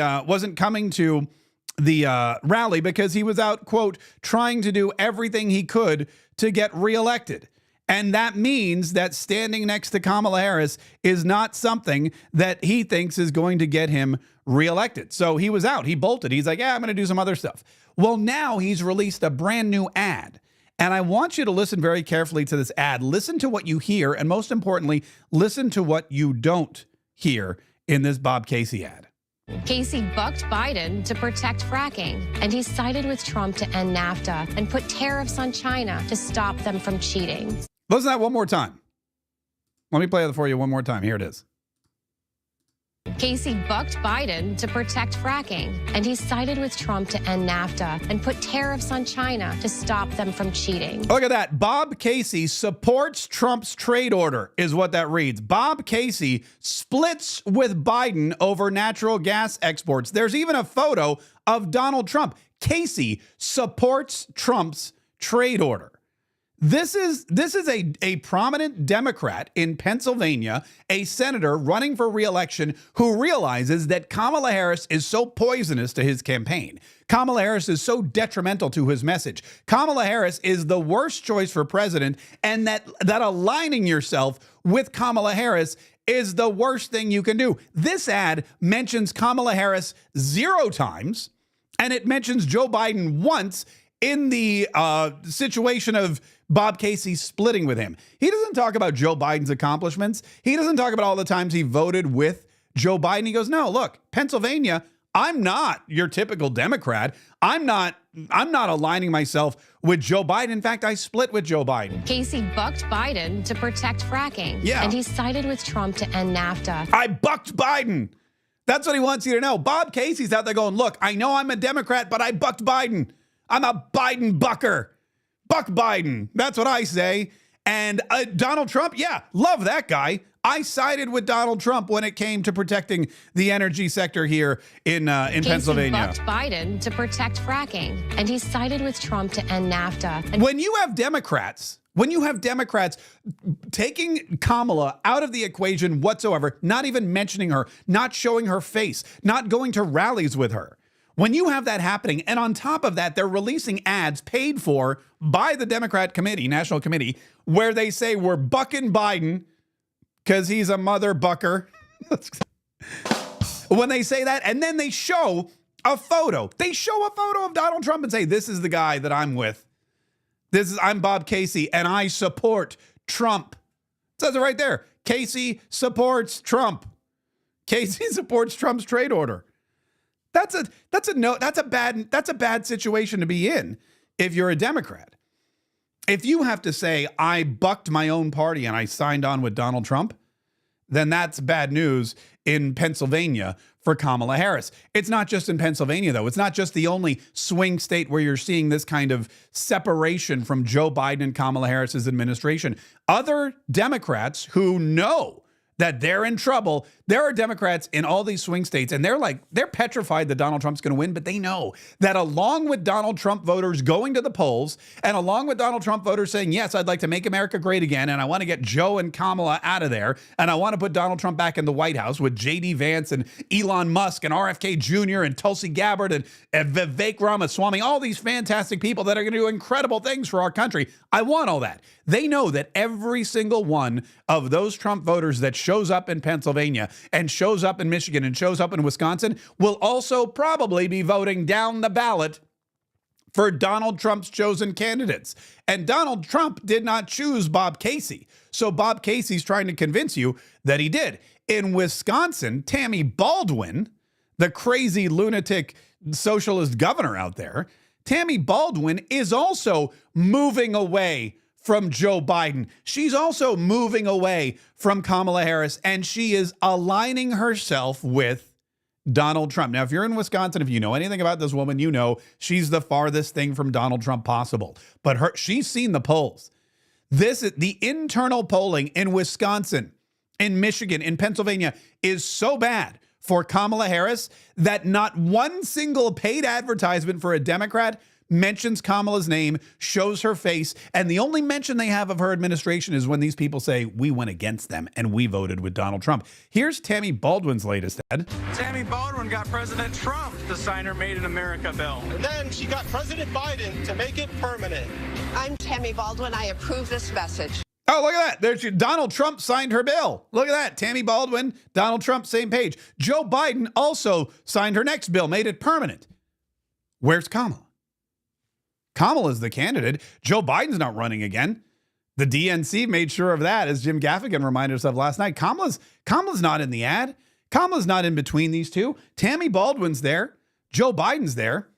rally because he was out, quote, trying to do everything he could to get reelected. And that means that standing next to Kamala Harris is not something that he thinks is going to get him reelected. So he was out. He bolted. He's like, yeah, I'm going to do some other stuff. Well, now he's released a brand new ad. And I want you to listen very carefully to this ad. Listen to what you hear, and most importantly, listen to what you don't hear in this Bob Casey ad. Casey bucked Biden to protect fracking, and he sided with Trump to end NAFTA and put tariffs on China to stop them from cheating. Listen to that one more time. Let me play it for you one more time. Here it is. Casey bucked Biden to protect fracking, and he sided with Trump to end NAFTA and put tariffs on China to stop them from cheating. Look at that. Bob Casey supports Trump's trade order, is what that reads. Bob Casey splits with Biden over natural gas exports. There's even a photo of Donald Trump. Casey supports Trump's trade order. This is a prominent Democrat in Pennsylvania, a senator running for re-election who realizes that Kamala Harris is so poisonous to his campaign. Kamala Harris is so detrimental to his message. Kamala Harris is the worst choice for president, and that aligning yourself with Kamala Harris is the worst thing you can do. This ad mentions Kamala Harris 0 times, and it mentions Joe Biden once in the situation of Bob Casey splitting with him. He doesn't talk about Joe Biden's accomplishments. He doesn't talk about all the times he voted with Joe Biden. He goes, no, look, Pennsylvania, I'm not your typical Democrat. I'm not aligning myself with Joe Biden. In fact, I split with Joe Biden. Casey bucked Biden to protect fracking. Yeah. And he sided with Trump to end NAFTA. I bucked Biden. That's what he wants you to know. Bob Casey's out there going, look, I know I'm a Democrat, but I bucked Biden. I'm a Biden bucker. Buck Biden. That's what I say. And Donald Trump, yeah, love that guy. I sided with Donald Trump when it came to protecting the energy sector here in Pennsylvania. Casey bucked Biden to protect fracking, and he sided with Trump to end NAFTA. And When you have Democrats taking Kamala out of the equation whatsoever, not even mentioning her, not showing her face, not going to rallies with her. When you have that happening, and on top of that, they're releasing ads paid for by the Democrat committee, National Committee, where they say we're bucking Biden because he's a mother bucker. When they say that, and then they show a photo. They show a photo of Donald Trump and say, this is the guy that I'm with. I'm Bob Casey, and I support Trump. It says it right there. Casey supports Trump. Casey supports Trump's trade order. That's a bad situation to be in if you're a Democrat. If you have to say, I bucked my own party and I signed on with Donald Trump, then that's bad news in Pennsylvania for Kamala Harris. It's not just in Pennsylvania, though. It's not just the only swing state where you're seeing this kind of separation from Joe Biden and Kamala Harris's administration. Other Democrats who know that they're in trouble. There are Democrats in all these swing states, and they're petrified that Donald Trump's going to win, but they know that along with Donald Trump voters going to the polls, and along with Donald Trump voters saying, yes, I'd like to make America great again, and I want to get Joe and Kamala out of there, and I want to put Donald Trump back in the White House with J.D. Vance and Elon Musk and RFK Jr. and Tulsi Gabbard and Vivek Ramaswamy, all these fantastic people that are going to do incredible things for our country. I want all that. They know that every single one of those Trump voters that shows up in Pennsylvania and shows up in Michigan and shows up in Wisconsin will also probably be voting down the ballot for Donald Trump's chosen candidates. And Donald Trump did not choose Bob Casey. So Bob Casey's trying to convince you that he did. In Wisconsin, Tammy Baldwin, the crazy lunatic socialist governor out there, Tammy Baldwin is also moving away from Joe Biden. She's also moving away from Kamala Harris, and she is aligning herself with Donald Trump. Now, if you're in Wisconsin, if you know anything about this woman, you know she's the farthest thing from Donald Trump possible. But she's seen the polls. The internal polling in Wisconsin, in Michigan, in Pennsylvania is so bad for Kamala Harris that not one single paid advertisement for a Democrat mentions Kamala's name, shows her face, and the only mention they have of her administration is when these people say, we went against them and we voted with Donald Trump. Here's Tammy Baldwin's latest ad. Tammy Baldwin got President Trump to sign her Made in America bill. And then she got President Biden to make it permanent. I'm Tammy Baldwin. I approve this message. Oh, look at that. Donald Trump signed her bill. Look at that. Tammy Baldwin, Donald Trump, same page. Joe Biden also signed her next bill, made it permanent. Where's Kamala? Kamala's the candidate. Joe Biden's not running again. The DNC made sure of that, as Jim Gaffigan reminded us of last night. Kamala's not in the ad. Kamala's not in between these two. Tammy Baldwin's there. Joe Biden's there.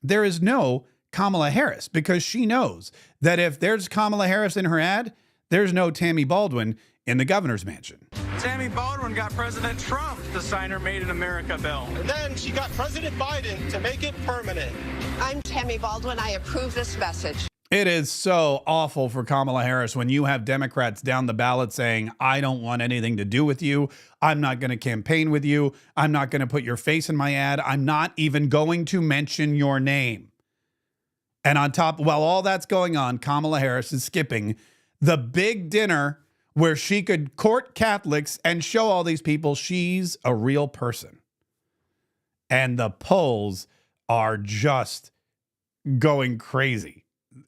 There is no Kamala Harris because she knows that if there's Kamala Harris in her ad, there's no Tammy Baldwin in the governor's mansion. Tammy Baldwin got President Trump to sign her Made in America bill. And then she got President Biden to make it permanent. I'm Tammy Baldwin. I approve this message. It is so awful for Kamala Harris when you have Democrats down the ballot saying, I don't want anything to do with you. I'm not going to campaign with you. I'm not going to put your face in my ad. I'm not even going to mention your name. And on top, while all that's going on, Kamala Harris is skipping the big dinner where she could court Catholics and show all these people she's a real person. And the polls are just going crazy.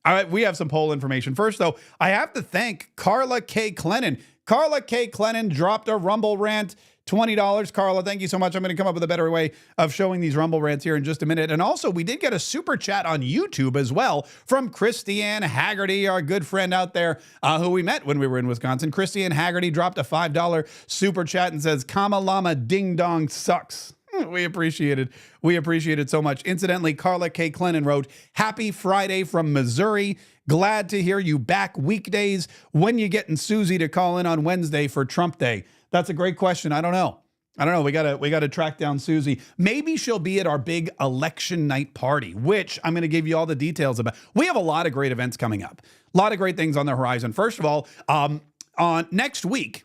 All right, we have some poll information. First, though, I have to thank Carla K. Clennon. Carla K. Clennon dropped a Rumble rant, $20. Carla, thank you so much. I'm going to come up with a better way of showing these Rumble rants here in just a minute. And also, we did get a super chat on YouTube as well from Christiane Haggerty, our good friend out there who we met when we were in Wisconsin. Christiane Haggerty dropped a $5 super chat and says, Kamalama Ding Dong sucks. We appreciate it. We appreciate it so much. Incidentally, Carla K. Clennon wrote, Happy Friday from Missouri. Glad to hear you back weekdays. When you getting Susie to call in on Wednesday for Trump Day? That's a great question. I don't know. We gotta track down Susie. Maybe she'll be at our big election night party, which I'm going to give you all the details about. We have a lot of great events coming up. A lot of great things on the horizon. First of all, on next week,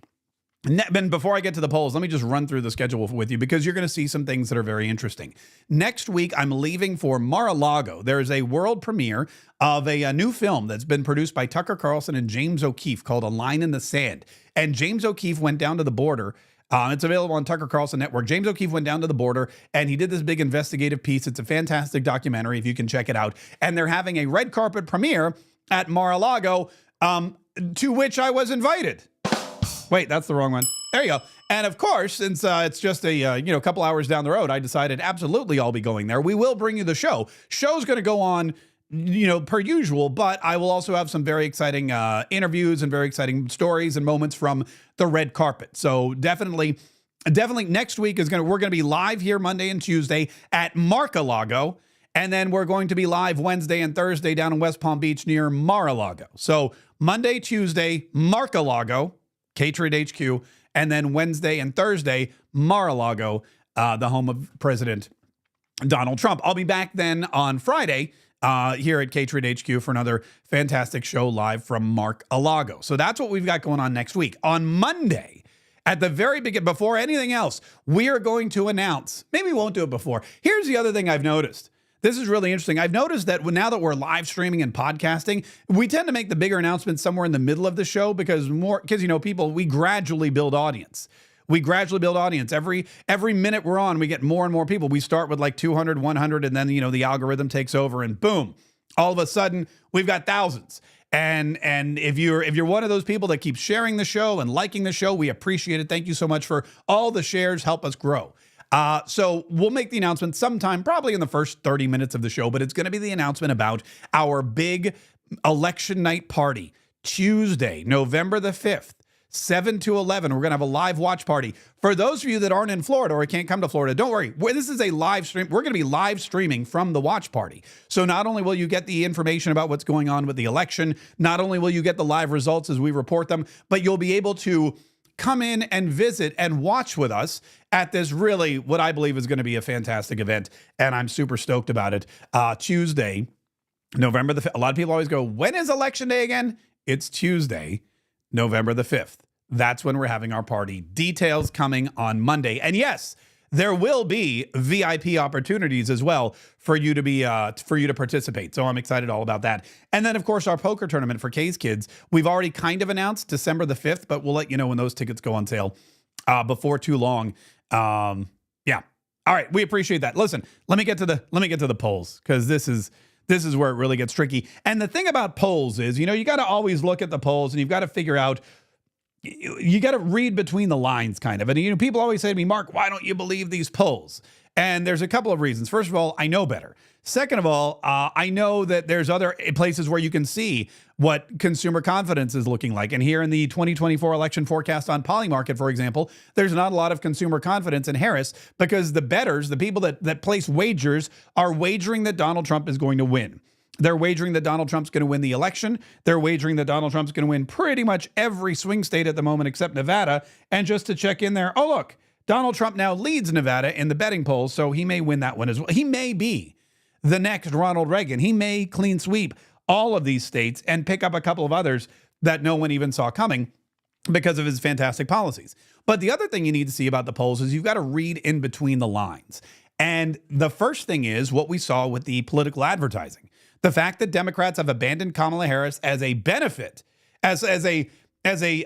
and before I get to the polls, let me just run through the schedule with you because you're going to see some things that are very interesting. Next week, I'm leaving for Mar-a-Lago. There is a world premiere of a new film that's been produced by Tucker Carlson and James O'Keefe called A Line in the Sand. And James O'Keefe went down to the border. It's available on Tucker Carlson Network. James O'Keefe went down to the border and he did this big investigative piece. It's a fantastic documentary if you can check it out. And they're having a red carpet premiere at Mar-a-Lago, to which I was invited. Wait, that's the wrong one. There you go. And of course, since it's just a couple hours down the road, I decided absolutely I'll be going there. We will bring you the show. Show's going to go on, per usual, but I will also have some very exciting interviews and very exciting stories and moments from the red carpet. So definitely next week we're going to be live here Monday and Tuesday at Mar-a-Lago. And then we're going to be live Wednesday and Thursday down in West Palm Beach near Mar-a-Lago. So Monday, Tuesday, Mar-a-Lago, K-Trade HQ, and then Wednesday and Thursday, Mar-a-Lago, the home of President Donald Trump. I'll be back then on Friday here at K-Trade HQ for another fantastic show live from Mar-a-Lago. So that's what we've got going on next week. On Monday, at the very beginning, before anything else, we are going to announce, maybe we won't do it before. Here's the other thing I've noticed. This is really interesting. I've noticed that now that we're live streaming and podcasting, we tend to make the bigger announcements somewhere in the middle of the show because we gradually build audience. We gradually build audience. Every minute we're on, we get more and more people. We start with like 200, 100, and then, the algorithm takes over and boom, all of a sudden we've got thousands. And if you're one of those people that keeps sharing the show and liking the show, we appreciate it. Thank you so much for all the shares. Help us grow. So we'll make the announcement sometime, probably in the first 30 minutes of the show, but it's going to be the announcement about our big election night party, Tuesday, November the 5th, 7 to 11. We're going to have a live watch party. For those of you that aren't in Florida or can't come to Florida, don't worry. This is a live stream. We're going to be live streaming from the watch party. So not only will you get the information about what's going on with the election, not only will you get the live results as we report them, but you'll be able to come in and visit and watch with us at this really what I believe is going to be a fantastic event. And I'm super stoked about it. Tuesday, November the 5th. A lot of people always go, when is election day again? It's Tuesday, November the 5th. That's when we're having our party. Details coming on Monday. And yes, there will be VIP opportunities as well for you to participate. So I'm excited all about that. And then, of course, our poker tournament for Kaye's kids. We've already kind of announced December the 5th, but we'll let you know when those tickets go on sale before too long. Yeah. All right. We appreciate that. Listen, let me get to the polls because this is where it really gets tricky. And the thing about polls is, you got to always look at the polls and you've got to figure out. You got to read between the lines kind of. And, people always say to me, Mark, why don't you believe these polls? And there's a couple of reasons. First of all, I know better. Second of all, I know that there's other places where you can see what consumer confidence is looking like. And here in the 2024 election forecast on Polymarket, for example, there's not a lot of consumer confidence in Harris because the bettors, the people that place wagers, are wagering that Donald Trump is going to win. They're wagering that Donald Trump's going to win the election. They're wagering that Donald Trump's going to win pretty much every swing state at the moment except Nevada. And just to check in there, oh, look, Donald Trump now leads Nevada in the betting polls, so he may win that one as well. He may be the next Ronald Reagan. He may clean sweep all of these states and pick up a couple of others that no one even saw coming because of his fantastic policies. But the other thing you need to see about the polls is you've got to read in between the lines. And the first thing is what we saw with the political advertising. The fact that Democrats have abandoned Kamala Harris as a benefit, as an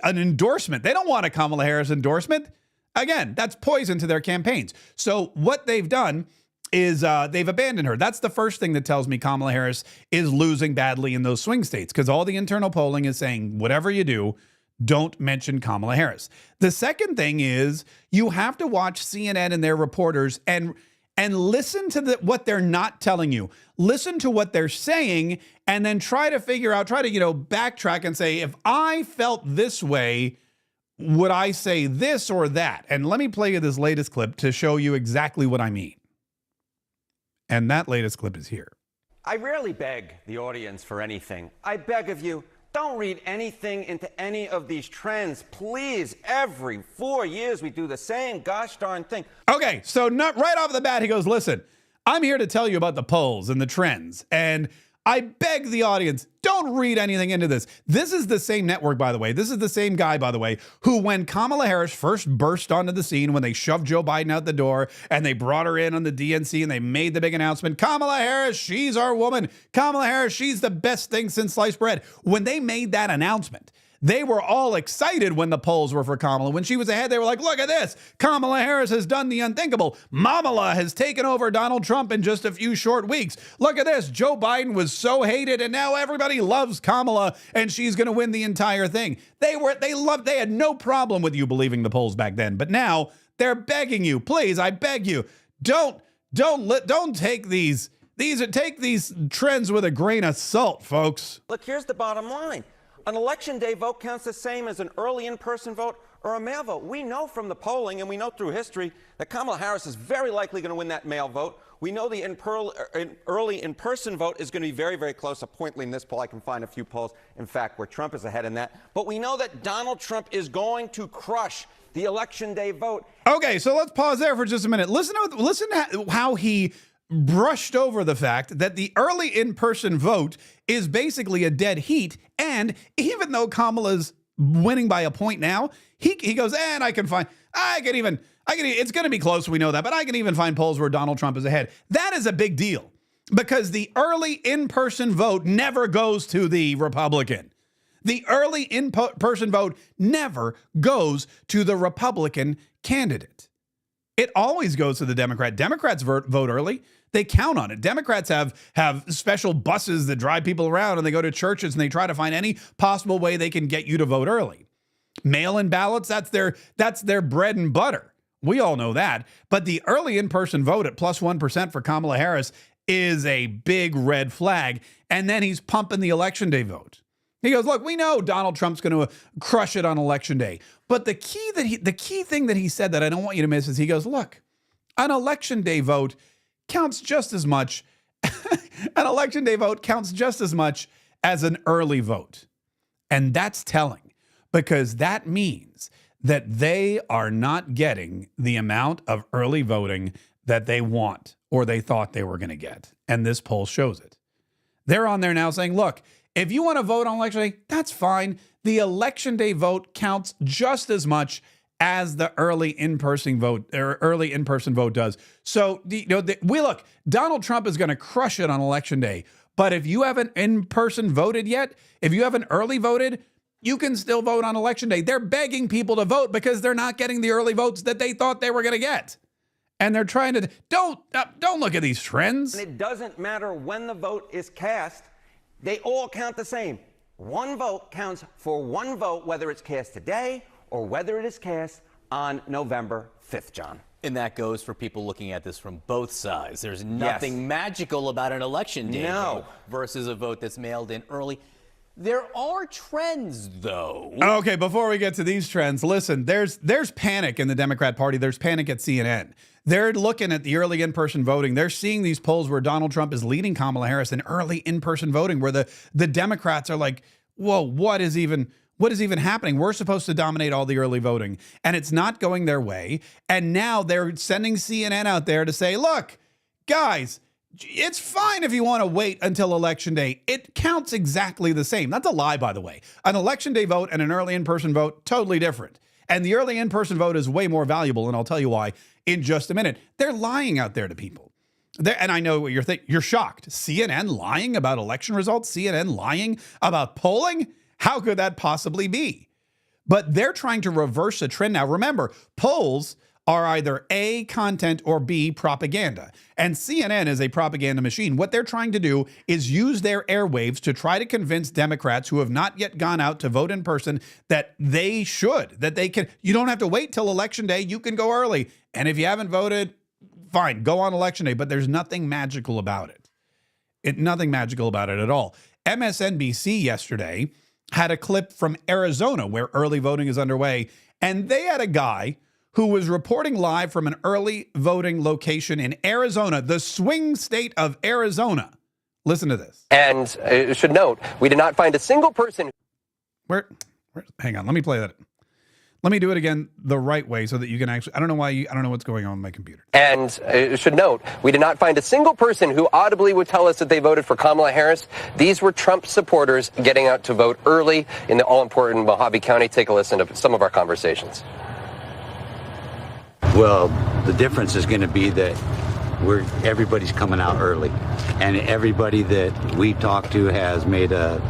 endorsement. They don't want a Kamala Harris endorsement. Again, that's poison to their campaigns. So what they've done is they've abandoned her. That's the first thing that tells me Kamala Harris is losing badly in those swing states, because all the internal polling is saying, whatever you do, don't mention Kamala Harris. The second thing is you have to watch CNN and their reporters and listen to what they're not telling you. Listen to what they're saying and then try to backtrack and say, if I felt this way, would I say this or that? And let me play you this latest clip to show you exactly what I mean. And that latest clip is here. I rarely beg the audience for anything. I beg of you, don't read anything into any of these trends. Please, every 4 years we do the same gosh darn thing. Okay, so right off the bat, he goes, listen, I'm here to tell you about the polls and the trends. And I beg the audience, don't read anything into this. This is the same network, by the way. This is the same guy, by the way, who when Kamala Harris first burst onto the scene, when they shoved Joe Biden out the door and they brought her in on the DNC and they made the big announcement, Kamala Harris, she's our woman. Kamala Harris, she's the best thing since sliced bread. When they made that announcement, they were all excited when the polls were for Kamala. When she was ahead, they were like, look at this. Kamala Harris has done the unthinkable. Mamala has taken over Donald Trump in just a few short weeks. Look at this. Joe Biden was so hated, and now everybody loves Kamala, and she's going to win the entire thing. They had no problem with you believing the polls back then. But now they're begging you, please, I beg you, don't take these trends with a grain of salt, folks. Look, here's the bottom line. An election day vote counts the same as an early in-person vote or a mail vote. We know from the polling and we know through history that Kamala Harris is very likely going to win that mail vote. We know the early in-person vote is going to be very, very close. A point in this poll, I can find a few polls, in fact, where Trump is ahead in that. But we know that Donald Trump is going to crush the election day vote. Okay, so let's pause there for just a minute. Listen to how he brushed over the fact that the early in-person vote is basically a dead heat. And even though Kamala's winning by a point now, he goes, and it's going to be close. We know that, but I can even find polls where Donald Trump is ahead. That is a big deal because the early in-person vote never goes to the Republican. The early in-person vote never goes to the Republican candidate. It always goes to the Democrat. Democrats vote early. They count on it. Democrats have special buses that drive people around, and they go to churches and they try to find any possible way they can get you to vote early. Mail-in ballots, that's their bread and butter. We all know that. But the early in-person vote at plus 1% for Kamala Harris is a big red flag. And then he's pumping the election day vote. He goes, look, we know Donald Trump's going to crush it on election day. But the key thing that he said that I don't want you to miss is he goes, look, an election day vote counts just as much. An election day vote counts just as much as an early vote. And that's telling, because that means that they are not getting the amount of early voting that they want or they thought they were going to get. And this poll shows it. They're on there now saying, look, if you want to vote on election day, that's fine. The election day vote counts just as much as the early in-person vote does. So, look, Donald Trump is going to crush it on election day. But if you haven't in-person voted yet, if you haven't early voted, you can still vote on election day. They're begging people to vote because they're not getting the early votes that they thought they were going to get. And they're trying to, don't look at these trends. And it doesn't matter when the vote is cast. They all count the same. One vote counts for one vote, whether it's cast today or whether it is cast on November 5th, John. And that goes for people looking at this from both sides. There's nothing magical about an election day vote versus a vote that's mailed in early. There are trends, though. Okay, before we get to these trends, listen, there's panic in the Democrat Party. There's panic at CNN. They're looking at the early in-person voting. They're seeing these polls where Donald Trump is leading Kamala Harris in early in-person voting, where the Democrats are like, whoa, what is even happening? We're supposed to dominate all the early voting, and it's not going their way. And now they're sending CNN out there to say, look, guys, it's fine if you want to wait until Election Day. It counts exactly the same. That's a lie, by the way. An Election Day vote and an early in-person vote, totally different. And the early in-person vote is way more valuable, and I'll tell you why in just a minute. They're lying out there to people. And I know what you're thinking. You're shocked. CNN lying about election results? CNN lying about polling? How could that possibly be? But they're trying to reverse a trend now. Remember, polls are either A, content, or B, propaganda. And CNN is a propaganda machine. What they're trying to do is use their airwaves to try to convince Democrats who have not yet gone out to vote in person that they should, that they can. You don't have to wait till Election Day. You can go early. And if you haven't voted, fine, go on Election Day. But there's nothing magical about it. Nothing magical about it at all. MSNBC yesterday had a clip from Arizona where early voting is underway. And they had a guy who was reporting live from an early voting location in Arizona, the swing state of Arizona. Listen to this. And should note, we did not find a single person. Hang on, let me play that. Let me do it again the right way so that you can actually, I don't know what's going on with my computer. And should note, we did not find a single person who audibly would tell us that they voted for Kamala Harris. These were Trump supporters getting out to vote early in the all-important Mojave County. Take a listen to some of our conversations. Well, the difference is going to be that everybody's coming out early, and everybody that we talked to has made a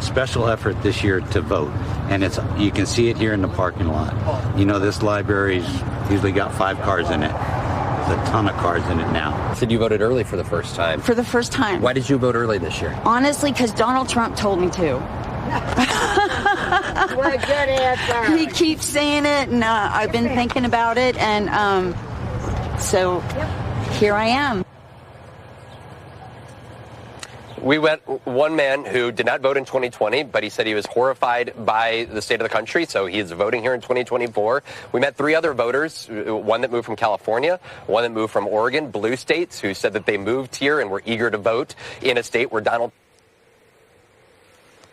special effort this year to vote, and you can see it here in the parking lot. You know, this library's usually got 5 cars in it. There's a ton of cars in it now. Said you voted early for the first time. For the first time. Why did you vote early this year? Honestly, because Donald Trump told me to. What a good answer. He keeps saying it, and I've been thinking about it, and so here I am. We met one man who did not vote in 2020, but he said he was horrified by the state of the country, so he is voting here in 2024. We met 3 other voters, one that moved from California, one that moved from Oregon, blue states, who said that they moved here and were eager to vote in a state where Donald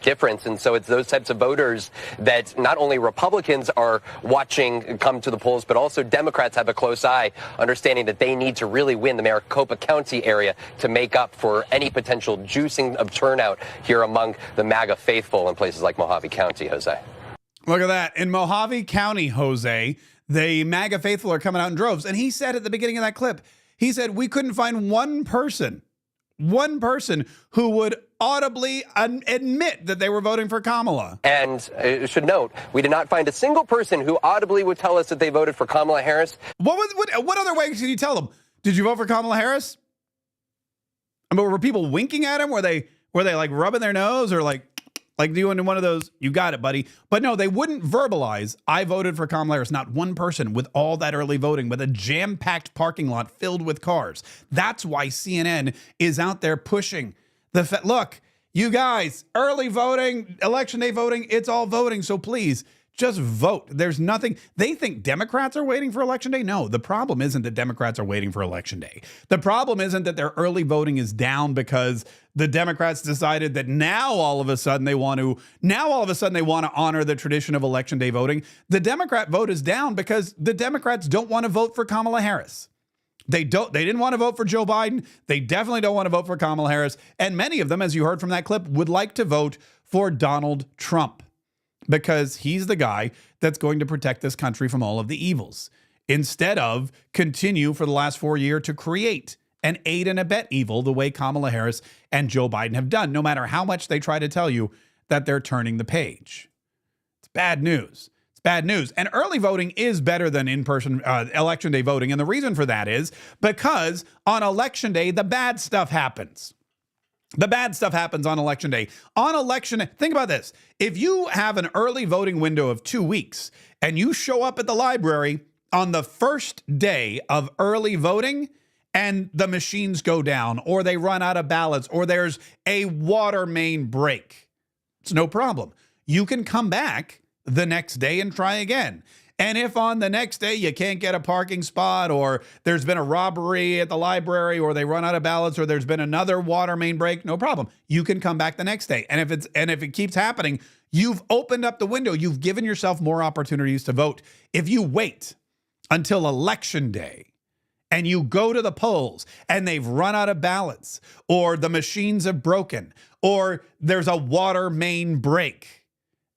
difference. And so it's those types of voters that not only Republicans are watching come to the polls, but also Democrats have a close eye, understanding that they need to really win the Maricopa County area to make up for any potential juicing of turnout here among the MAGA faithful in places like Mojave County, Jose. Look at that. In Mojave County, Jose, the MAGA faithful are coming out in droves. And he said at the beginning of that clip, he said, we couldn't find one person who would audibly admit that they were voting for Kamala. And should note, we did not find a single person who audibly would tell us that they voted for Kamala Harris. What other way could you tell them? Did you vote for Kamala Harris? I mean, were people winking at him? Were they like rubbing their nose or like doing one of those, you got it, buddy. But no, they wouldn't verbalize, I voted for Kamala Harris. Not one person with all that early voting, with a jam-packed parking lot filled with cars. That's why CNN is out there pushing look, you guys, early voting, election day voting, it's all voting. So please just vote. There's nothing. They think Democrats are waiting for election day. No, the problem isn't that Democrats are waiting for election day. The problem isn't that their early voting is down because the Democrats decided that now all of a sudden they want to honor the tradition of election day voting. The Democrat vote is down because the Democrats don't want to vote for Kamala Harris. They didn't want to vote for Joe Biden. They definitely don't want to vote for Kamala Harris. And many of them, as you heard from that clip, would like to vote for Donald Trump because he's the guy that's going to protect this country from all of the evils, instead of continue for the last 4 years to create and aid and abet evil the way Kamala Harris and Joe Biden have done, no matter how much they try to tell you that they're turning the page. It's bad news. Bad news. And early voting is better than in-person election day voting. And the reason for that is because on election day, the bad stuff happens. The bad stuff happens on election day. On election, think about this. If you have an early voting window of 2 weeks and you show up at the library on the first day of early voting and the machines go down or they run out of ballots or there's a water main break. It's no problem. You can come back the next day and try again. And if on the next day you can't get a parking spot or there's been a robbery at the library or they run out of ballots or there's been another water main break, no problem. You can come back the next day. And if it keeps happening, you've opened up the window. You've given yourself more opportunities to vote. If you wait until election day and you go to the polls and they've run out of ballots or the machines have broken or there's a water main break,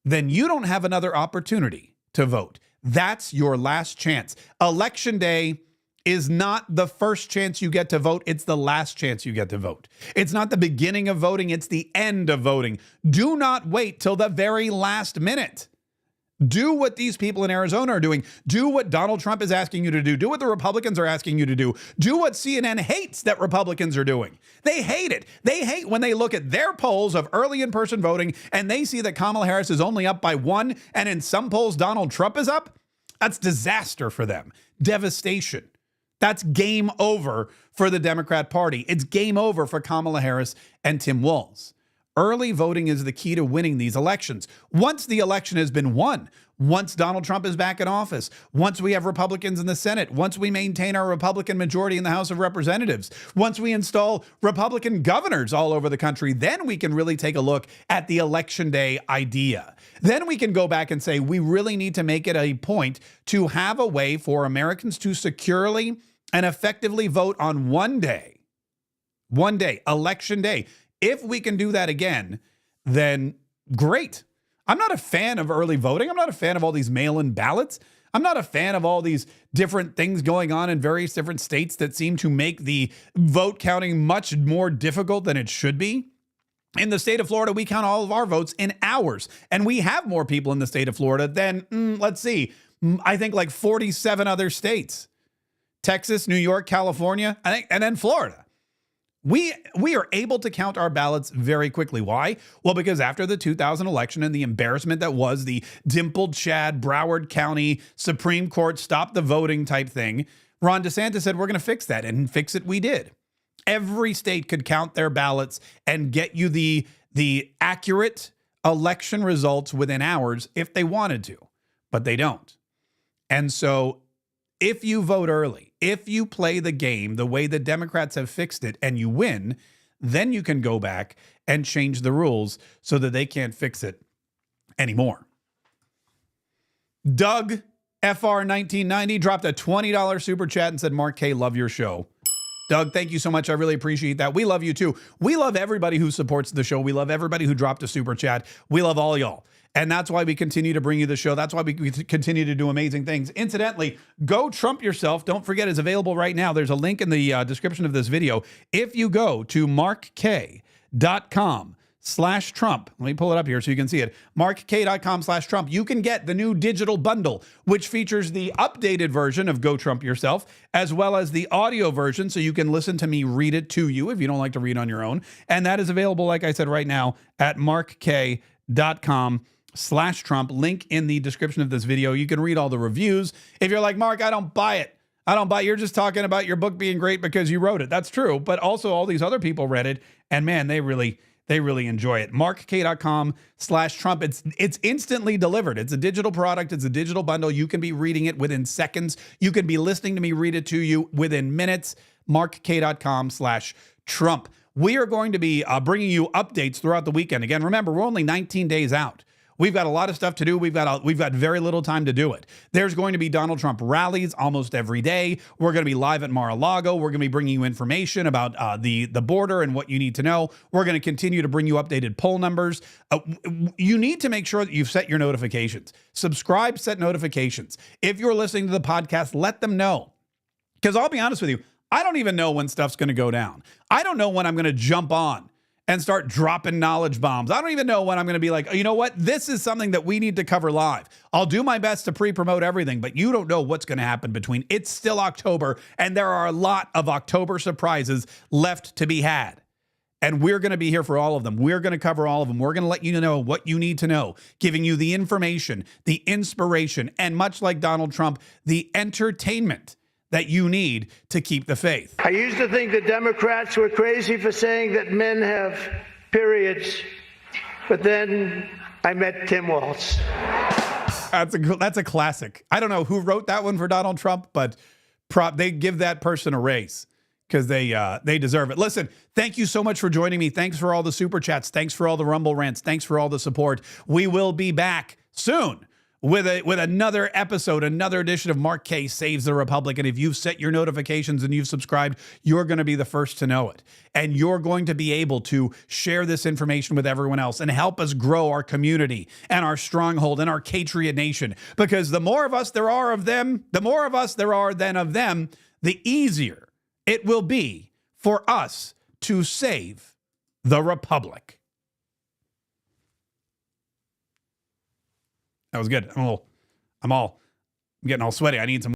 then you don't have another opportunity to vote. That's your last chance. Election day is not the first chance you get to vote. It's the last chance you get to vote. It's not the beginning of voting. It's the end of voting. Do not wait till the very last minute. Do what these people in Arizona are doing. Do what Donald Trump is asking you to do. Do what the Republicans are asking you to do. Do what CNN hates that Republicans are doing. They hate it. They hate when they look at their polls of early in-person voting and they see that Kamala Harris is only up by 1 and in some polls Donald Trump is up. That's disaster for them. Devastation. That's game over for the Democrat Party. It's game over for Kamala Harris and Tim Walz. Early voting is the key to winning these elections. Once the election has been won, once Donald Trump is back in office, once we have Republicans in the Senate, once we maintain our Republican majority in the House of Representatives, once we install Republican governors all over the country, then we can really take a look at the election day idea. Then we can go back and say, we really need to make it a point to have a way for Americans to securely and effectively vote on one day, election day. If we can do that again, then great. I'm not a fan of early voting. I'm not a fan of all these mail-in ballots. I'm not a fan of all these different things going on in various different states that seem to make the vote counting much more difficult than it should be. In the state of Florida, we count all of our votes in hours, and we have more people in the state of Florida than, let's see, I think like 47 other states. Texas, New York, California, I think, and then Florida. We are able to count our ballots very quickly. Why? Well, because after the 2000 election and the embarrassment that was the dimpled Chad, Broward County Supreme Court stop the voting type thing, Ron DeSantis said, we're going to fix that, and fix it we did. Every state could count their ballots and get you the accurate election results within hours if they wanted to, but they don't. And so if you vote early, if you play the game the way the Democrats have fixed it and you win, then you can go back and change the rules so that they can't fix it anymore. Doug, FR1990, dropped a $20 super chat and said, Mark Kaye, love your show. Doug, thank you so much. I really appreciate that. We love you too. We love everybody who supports the show. We love everybody who dropped a super chat. We love all y'all. And that's why we continue to bring you the show. That's why we continue to do amazing things. Incidentally, Go Trump Yourself, don't forget, is available right now. There's a link in the description of this video. If you go to markkaye.com/Trump, let me pull it up here so you can see it. markkaye.com/Trump. You can get the new digital bundle, which features the updated version of Go Trump Yourself, as well as the audio version, so you can listen to me read it to you if you don't like to read on your own. And that is available, like I said, right now at markkaye.com/Trump. Link in the description of this video. You can read all the reviews. If you're like, Mark, I don't buy it. You're just talking about your book being great because you wrote it. That's true. But also all these other people read it. And man, they really enjoy it. markkaye.com/Trump. It's instantly delivered. It's a digital product. It's a digital bundle. You can be reading it within seconds. You can be listening to me read it to you within minutes. markkaye.com/Trump. We are going to be bringing you updates throughout the weekend. Again, remember, we're only 19 days out. We've got a lot of stuff to do. We've got very little time to do it. There's going to be Donald Trump rallies almost every day. We're going to be live at Mar-a-Lago. We're going to be bringing you information about the border and what you need to know. We're going to continue to bring you updated poll numbers. You need to make sure that you've set your notifications. Subscribe, set notifications. If you're listening to the podcast, let them know. Because I'll be honest with you, I don't even know when stuff's going to go down. I don't know when I'm going to jump on and start dropping knowledge bombs. I don't even know when I'm going to be like, you know what? This is something that we need to cover live. I'll do my best to pre-promote everything, but you don't know what's going to happen between. It's still October, and there are a lot of October surprises left to be had. And we're going to be here for all of them. We're going to cover all of them. We're going to let you know what you need to know, giving you the information, the inspiration, and much like Donald Trump, the entertainment that you need to keep the faith. I used to think the Democrats were crazy for saying that men have periods, but then I met Tim Walz. That's a classic. I don't know who wrote that one for Donald Trump, but they give that person a raise because they deserve it. Listen, thank you so much for joining me. Thanks for all the super chats. Thanks for all the Rumble rants. Thanks for all the support. We will be back soon with another episode, another edition of Mark Kaye Saves the Republic. And if you've set your notifications and you've subscribed, you're going to be the first to know it. And you're going to be able to share this information with everyone else and help us grow our community and our stronghold and our Katriot nation. Because the more of us there are of them, the more of us there are then of them, the easier it will be for us to save the Republic. That was good. I'm getting all sweaty. I need some